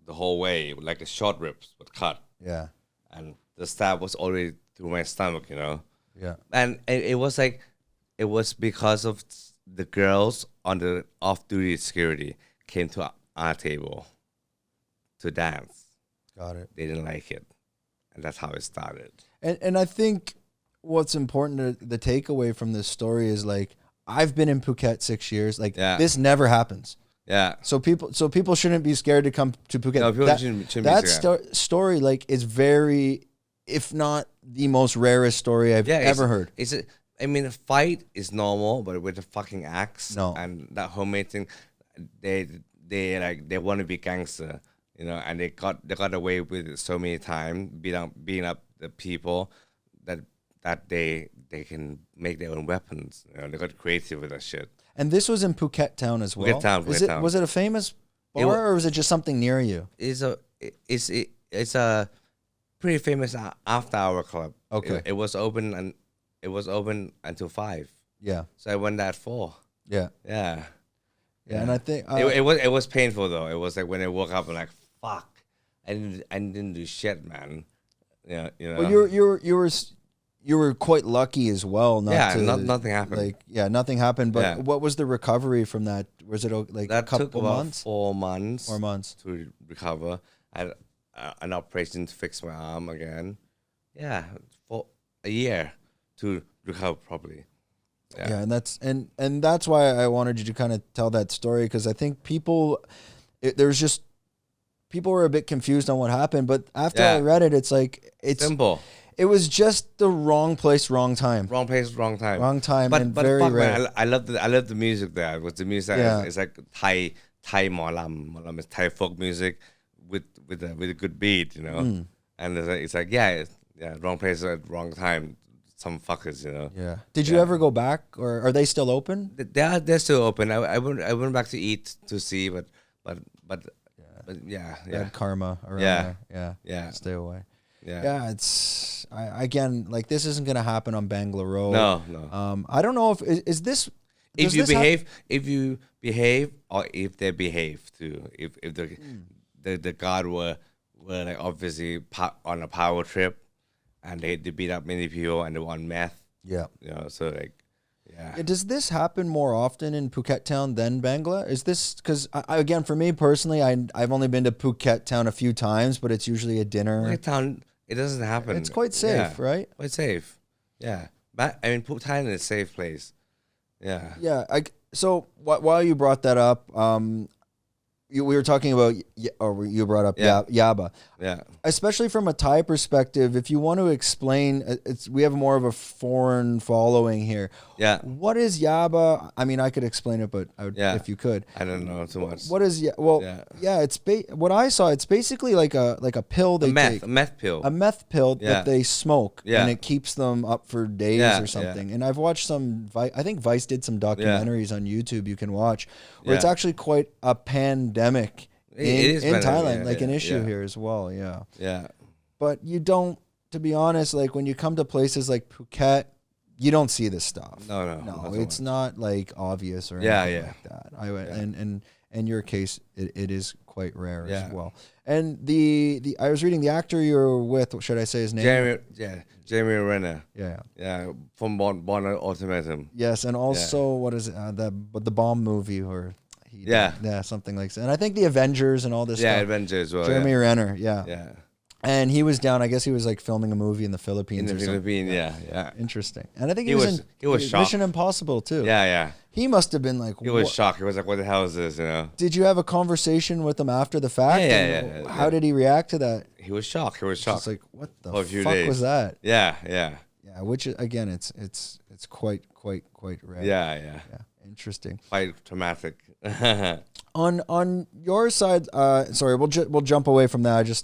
S1: the whole way, like a short ribs but cut.
S2: Yeah.
S1: And the stab was already through my stomach,
S2: Yeah.
S1: And it was because of the girls on the off-duty security came to our table to dance.
S2: Got it.
S1: They didn't like it, and that's how it started.
S2: And I think what's important, the takeaway from this story is like, I've been in Phuket 6 years. Like this never happens.
S1: Yeah.
S2: So people shouldn't be scared to come to Phuket.
S1: No, people shouldn't be scared.
S2: Story like is very, if not the most rarest story I've ever heard.
S1: A fight is normal, but with a fucking axe
S2: No.
S1: and that homemade thing, they want to be gangster, and they got away with it so many times, beating up the people that they can make their own weapons. They got creative with that shit.
S2: And this was in Phuket town as well.
S1: Phuket Town.
S2: Was it a famous bar or was it just something near you?
S1: It's a pretty famous after hour club.
S2: Okay.
S1: It was open until 5.
S2: Yeah.
S1: So I went there at 4.
S2: Yeah.
S1: Yeah.
S2: Yeah. And I think
S1: it was painful though. It was like when I woke up, I'm like, fuck, I didn't do shit, man. Yeah.
S2: Well, you were quite lucky as well.
S1: Nothing happened.
S2: Nothing happened. But
S1: Yeah.
S2: what was the recovery from that? Was it like
S1: That
S2: a couple
S1: took about
S2: months?
S1: 4 months.
S2: 4 months.
S1: To recover. I had an operation to fix my arm again. Yeah, for a year to recover properly.
S2: Yeah, and that's why I wanted you to kind of tell that story, because I think people were a bit confused on what happened. But after I read it, it's
S1: Simple.
S2: It was just the wrong place, wrong time.
S1: Wrong place, wrong time.
S2: Wrong time,
S1: but
S2: very
S1: fuck,
S2: rare.
S1: man, I love the music there. With the music, it's like Thai molam. It's Thai folk music with a good beat, And it's like wrong place at wrong time. Some fuckers,
S2: Yeah. Did you ever go back, or are they still open?
S1: They're still open. I went back to eat to see, but yeah.
S2: Bad karma around there.
S1: Yeah.
S2: Stay away.
S1: Yeah.
S2: It's again, like, this isn't gonna happen on Bangla Road.
S1: No.
S2: I don't know if is this.
S1: If you behave, or if they behave too. If the guard were like obviously on a power trip, and they beat up many people and they were on meth,
S2: Yeah.
S1: So like, yeah.
S2: Does this happen more often in Phuket Town than Bangla? Is this because again, for me personally, I've only been to Phuket Town a few times, but it's usually a dinner.
S1: Phuket Town, it doesn't happen.
S2: It's quite safe, right?
S1: Quite safe. Yeah. But I mean, Phuket Thailand is a safe place. Yeah.
S2: Yeah. So while you brought that up, we were talking about, or you brought up Yaba.
S1: Yeah.
S2: Especially from a Thai perspective, if you want to explain, we have more of a foreign following here.
S1: Yeah.
S2: What is Yaba? I mean, I could explain it, but if you could.
S1: I don't know too much.
S2: What is it's what I saw. It's basically like a pill they take.
S1: A meth pill.
S2: A meth pill that they smoke, and it keeps them up for days or something. Yeah. And I've watched some. I think Vice did some documentaries on YouTube you can watch, where it's actually quite a pandemic in Thailand, like an issue here as well. Yeah.
S1: Yeah.
S2: But you don't, to be honest, like when you come to places like Phuket, you don't see this stuff.
S1: No,
S2: it's not like obvious or anything like that. And in your case, it is quite rare as well. And the I was reading the actor you're with. Should I say his name?
S1: Jamie Renner.
S2: Yeah.
S1: From Born Ultimatum.
S2: Yes, and also what is it? The bomb movie or. Something like that. And I think the Avengers and all this stuff.
S1: Yeah, Avengers as well.
S2: Jeremy Renner,
S1: Yeah.
S2: And he was down, I guess he was like filming a movie in the Philippines.
S1: Yeah.
S2: Interesting. And I think he was
S1: shocked.
S2: Mission Impossible too.
S1: Yeah.
S2: He must have been like...
S1: He was shocked. He was like, what the hell is this,
S2: Did you have a conversation with him after the fact?
S1: Yeah.
S2: How did he react to that?
S1: He was shocked.
S2: It's like, what the fuck was that?
S1: Yeah.
S2: Yeah, which again, it's quite rare.
S1: Yeah.
S2: Interesting.
S1: Quite traumatic.
S2: On your side, sorry, we'll jump away from that.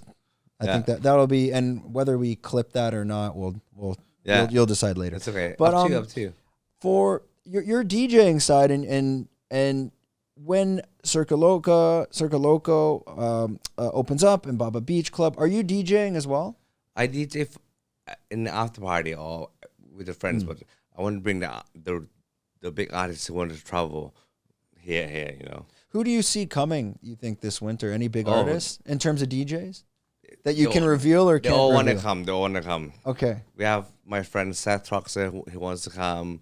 S2: I think that'll be, and whether we clip that or not, you'll decide later.
S1: It's okay.
S2: But
S1: up to you.
S2: For your DJing side and when Circo Loco opens up in Baba Beach Club, are you DJing as well?
S1: I DJ in the after party or with the friends, but I want to bring the big artists who want to travel here.
S2: Who do you see coming, you think, this winter? Any big artists in terms of DJs that you can reveal or can't reveal?
S1: They all want to come.
S2: Okay.
S1: We have my friend Seth Troxer who wants to come.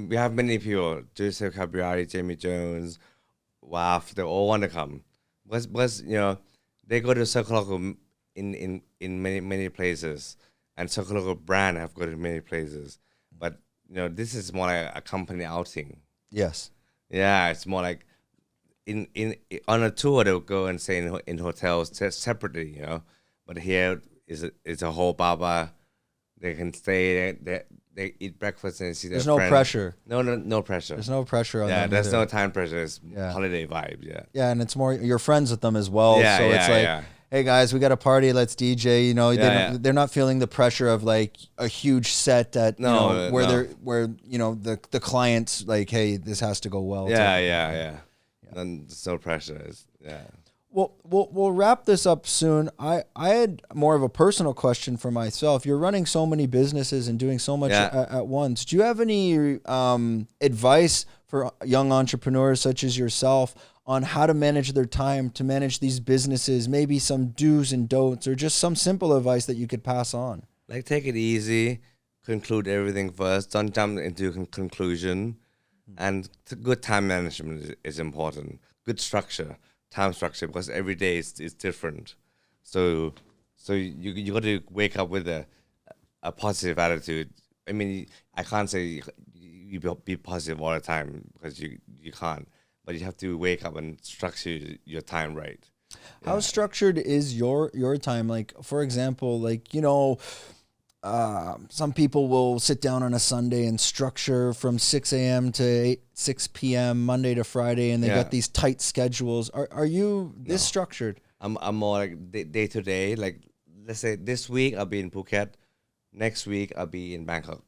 S1: We have many people. Joseph Cabriati, Jamie Jones, Waf, they all want to come. Because they go to Circo Loco in many places. And Circo Loco brand have go to many places. But this is more like a company outing.
S2: Yes.
S1: Yeah, it's more like on a tour they'll go and stay in hotels separately, But here is a whole baba. They can stay. They eat breakfast and see their friends.
S2: There's no pressure.
S1: No pressure.
S2: There's no pressure on them.
S1: Yeah, there's no time pressure. It's holiday vibes. Yeah.
S2: Yeah, and it's more you're friends with them as well. So it's like, hey guys, we got a party. Let's DJ. They're not feeling the pressure of like a huge set that where the client's like, hey, this has to go well.
S1: Yeah. And there's no pressure.
S2: Well, we'll wrap this up soon. I had more of a personal question for myself. You're running so many businesses and doing so much at once. Do you have any advice for young entrepreneurs such as yourself on how to manage their time, to manage these businesses, maybe some do's and don'ts, or just some simple advice that you could pass on?
S1: Like, take it easy, conclude everything first, don't jump into a conclusion, and good time management is important. Good structure, time structure, because every day is different. So you got to wake up with a positive attitude. I mean, I can't say you be positive all the time because you can't. But you have to wake up and structure your time right.
S2: How structured is your time? Like, for example, some people will sit down on a Sunday and structure from 6 a.m. to 6 p.m. Monday to Friday, and they got these tight schedules. Are you this structured?
S1: I'm more like day to day. Like, let's say this week I'll be in Phuket, next week I'll be in Bangkok.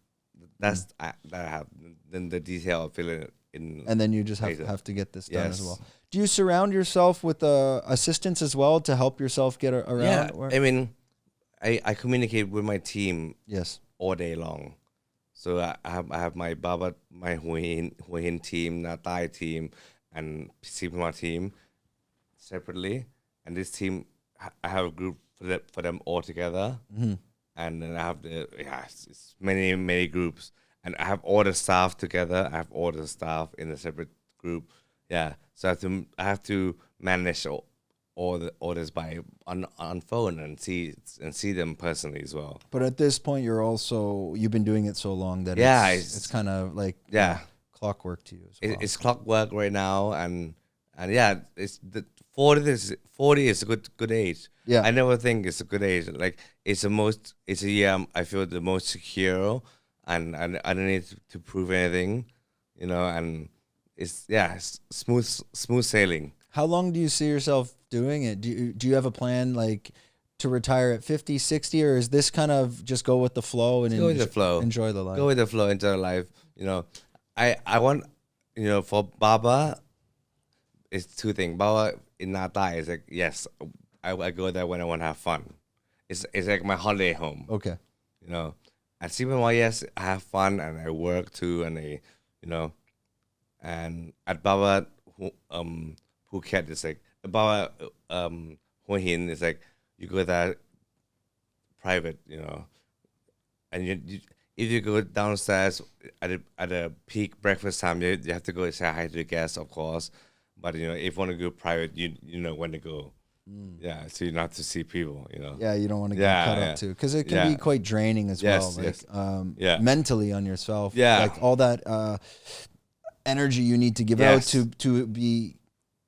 S1: That's that I have. Then the detail I'll fill in.
S2: And then you just have to get this done as well. Do you surround yourself with assistants as well to help yourself get around?
S1: Yeah, I mean, I communicate with my team all day long. So I have my Baba, my Hua Hin team, Natai team, and Sipama team separately. And this team, I have a group for them all together. Mm-hmm. And then I have it's many groups. and I have all the staff together. I have all the staff in a separate group. Yeah, so I have to manage all the orders by on phone and see them personally as well.
S2: But at this point, you've been doing it so long that
S1: Yeah,
S2: it's kind of like clockwork to you as well.
S1: It's clockwork right now, and yeah, it's the 40 is a good age.
S2: Yeah.
S1: I never think it's a good age. Like it's a year I feel the most secure, and I don't need to prove anything, and it's smooth sailing.
S2: How long do you see yourself doing it? Do you have a plan like to retire at 50, 60, or is this kind of just go with the flow and
S1: Go with the flow.
S2: enjoy the life?
S1: Go with the flow, enjoy the life. I want, for Baba, it's two things. Baba in Nata is like, yes, I go there when I want to have fun. It's like my holiday home.
S2: Okay.
S1: At CPY, yes, I have fun and I work too, and and at Baba, Phuket is like Baba, Hua Hin is like you go there private, and you if you go downstairs at a peak breakfast time, you have to go say hi to the guests, of course. But if you want to go private, you know when to go. Yeah, so you don't have to see people.
S2: Yeah, you don't want to get cut up too, because it can be quite draining as well. Like mentally on yourself.
S1: Yeah,
S2: like all that energy you need to give out to be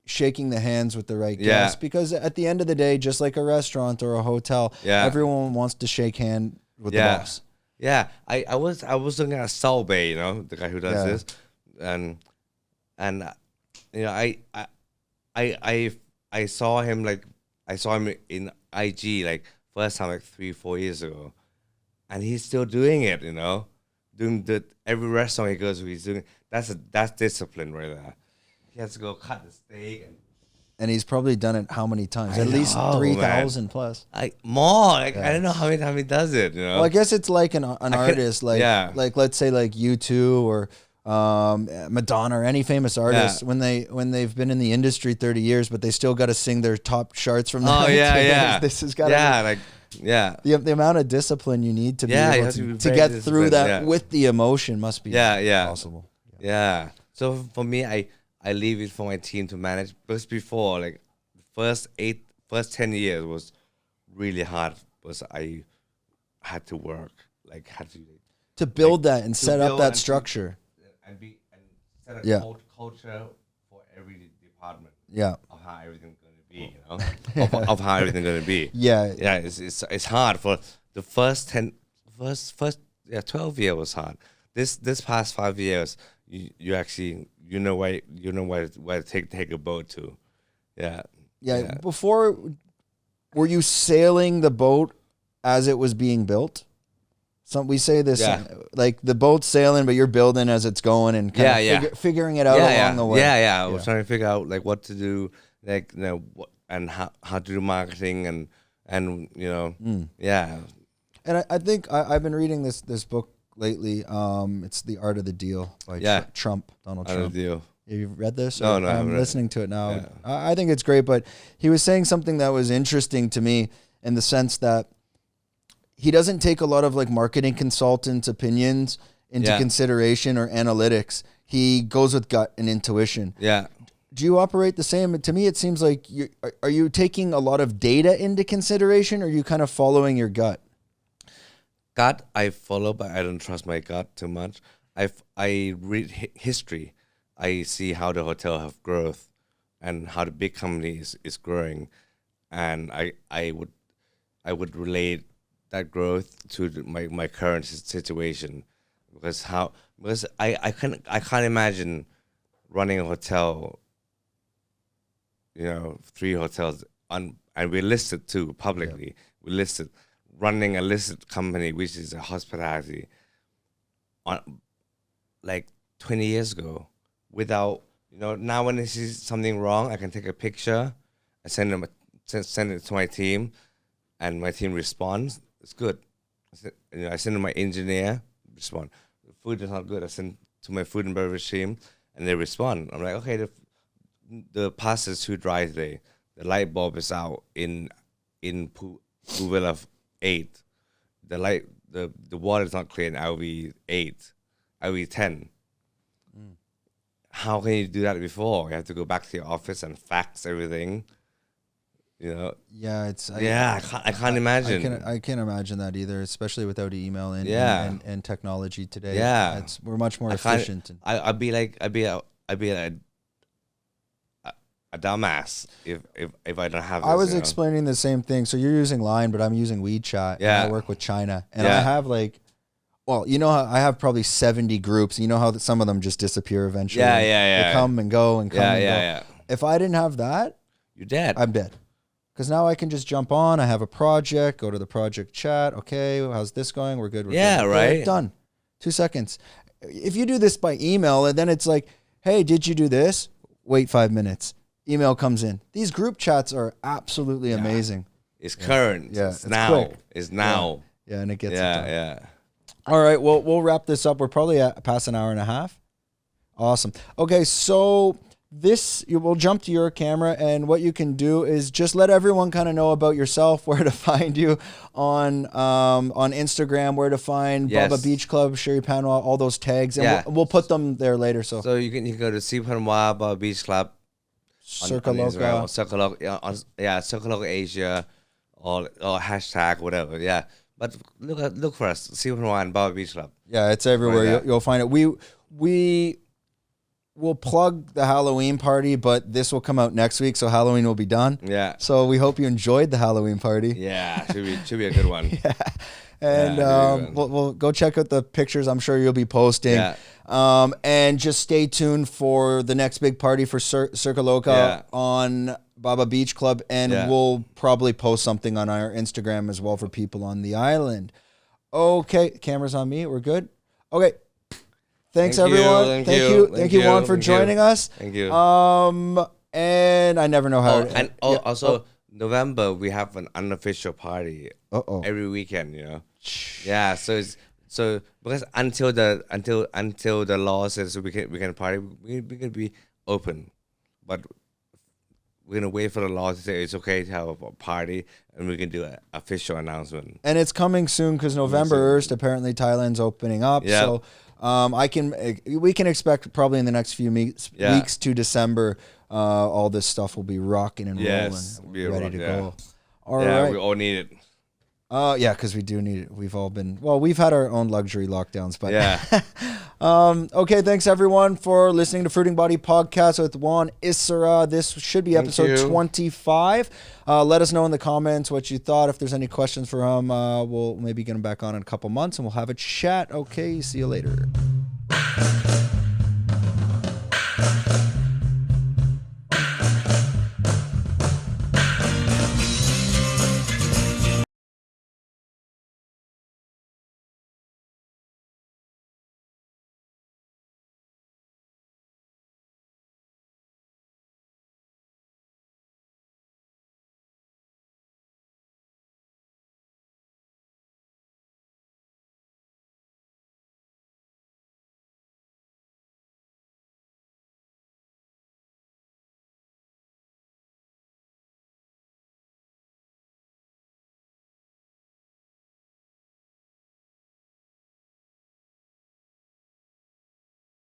S2: shaking the hands with the right guests. Because at the end of the day, just like a restaurant or a hotel, everyone wants to shake hand with the boss.
S1: Yeah, I was looking at Saul Bay, the guy who does this, and I saw him in IG like first time like 3-4 years ago, and he's still doing it, doing every restaurant he goes to, he's doing. That's discipline right there. He has to go cut the steak
S2: and he's probably done it how many times? At least 3,000 plus.
S1: More. I don't know how many times he does it.
S2: Well, I guess it's like an artist, like let's say like U2 or Madonna or any famous artist when they've been in the industry 30 years, but they still got to sing their top charts from the This has got the amount of discipline you need to be able to get through that with the emotion must be possible.
S1: Yeah. So for me, I leave it for my team to manage. Because before, like the first 10 years was really hard because I had to work,
S2: to build that and set up that structure.
S1: And set a culture for every department.
S2: Yeah.
S1: Of how everything's going to be, of how everything's going to be.
S2: Yeah.
S1: Yeah. It's hard for the first 12 years was hard. This past 5 years, you actually where to take a boat to. Yeah.
S2: Before, were you sailing the boat as it was being built? We say this like the boat's sailing, but you're building as it's going and figuring it out along the way.
S1: I was trying to figure out like what to do, and how to do marketing and And
S2: I think I've been reading this book lately. It's The Art of the Deal by Donald Trump.
S1: Art of the Deal.
S2: Have you read this?
S1: No,
S2: I'm listening to it now. Yeah. I think it's great, but he was saying something that was interesting to me in the sense that he doesn't take a lot of like marketing consultants' opinions into consideration or analytics. He goes with gut and intuition.
S1: Yeah.
S2: Do you operate the same? To me, it seems like are you taking a lot of data into consideration, or are you kind of following your gut?
S1: Gut, I follow, but I don't trust my gut too much. I read history. I see how the hotel have growth and how the big company is growing, and I would relate that growth to my current situation, because I can't imagine running a hotel, 3 hotels and we're listed too publicly. We're listed, running a listed company which is a hospitality on like 20 years ago. Without, now when I see something wrong, I can take a picture and send it to my team, and my team responds. It's good. I send to my engineer, respond. The food is not good. I send to my food and beverage team, and they respond. I'm like, okay, the pasta is too dry today. The light bulb is out in Pool Villa 8. The water is not clear in LV 8. a week 10. How can you do that before? You have to go back to your office and fax everything. You know?
S2: Yeah,
S1: I can't imagine.
S2: I can't imagine that either, especially without email and technology today.
S1: Yeah,
S2: we're much more efficient.
S1: I'd be a dumbass if I don't have this.
S2: I was explaining the same thing. So you're using Line, but I'm using WeChat.
S1: Yeah.
S2: And I work with China. And I have I have probably 70 groups. You know how some of them just disappear eventually.
S1: Yeah.
S2: They come and go and come and go.
S1: Yeah.
S2: If I didn't have that,
S1: You're dead.
S2: I'm dead. Because now I can just jump on. I have a project. Go to the project chat. Okay, how's this going? We're good. We're good.
S1: Right.
S2: Done. 2 seconds. If you do this by email, and then it's like, hey, did you do this? Wait 5 minutes. Email comes in. These group chats are absolutely amazing.
S1: It's current.
S2: Yeah.
S1: It's now.
S2: Quick.
S1: It's now.
S2: Yeah, and it gets it done.
S1: Yeah.
S2: All right, well, we'll wrap this up. We're probably at past an hour and a half. Awesome. Okay, so we'll jump to your camera, and what you can do is just let everyone kind of know about yourself, where to find you on Instagram, where to find Baba Beach Club, Sherry Panwa, all those tags, and we'll put them there later. So
S1: you can go to Panwa Baba Beach Club,
S2: Circo Loco,
S1: Circo Loco Asia, or hashtag whatever. Yeah. But look for us, Panwa and Baba Beach Club.
S2: Yeah, it's everywhere. Right, you'll find it. We will plug the Halloween party, but this will come out next week, so Halloween will be done. Yeah. So we hope you enjoyed the Halloween party.
S1: Yeah, should be a good one.
S2: Yeah. And we'll go check out the pictures. I'm sure you'll be posting. Yeah. And just stay tuned for the next big party for Circo Loco on Baba Beach Club, and we'll probably post something on our Instagram as well for people on the island. Okay, camera's on me. We're good. Okay. Thanks, everyone. Thank you, Juan, for joining us.
S1: Thank you.
S2: And I never know how.
S1: Also, November we have an unofficial party. Every weekend, you know. Yeah. So because until the law says we can party, we can be open, but we're gonna wait for the law to say it's okay to have a party, and we can do an official announcement.
S2: And it's coming soon because November 1st, apparently Thailand's opening up. Yeah. So we can expect probably in the next few weeks to December, all this stuff will be rocking and rolling, ready to go. All right.
S1: We all need it.
S2: Yeah, because we do need it. We've had our own luxury lockdowns, but okay, thanks everyone for listening to Fruiting Body Podcast with Wan Issara. This should be episode 25. Let us know in the comments what you thought. If there's any questions for him, we'll maybe get him back on in a couple months and we'll have a chat. Okay, see you later.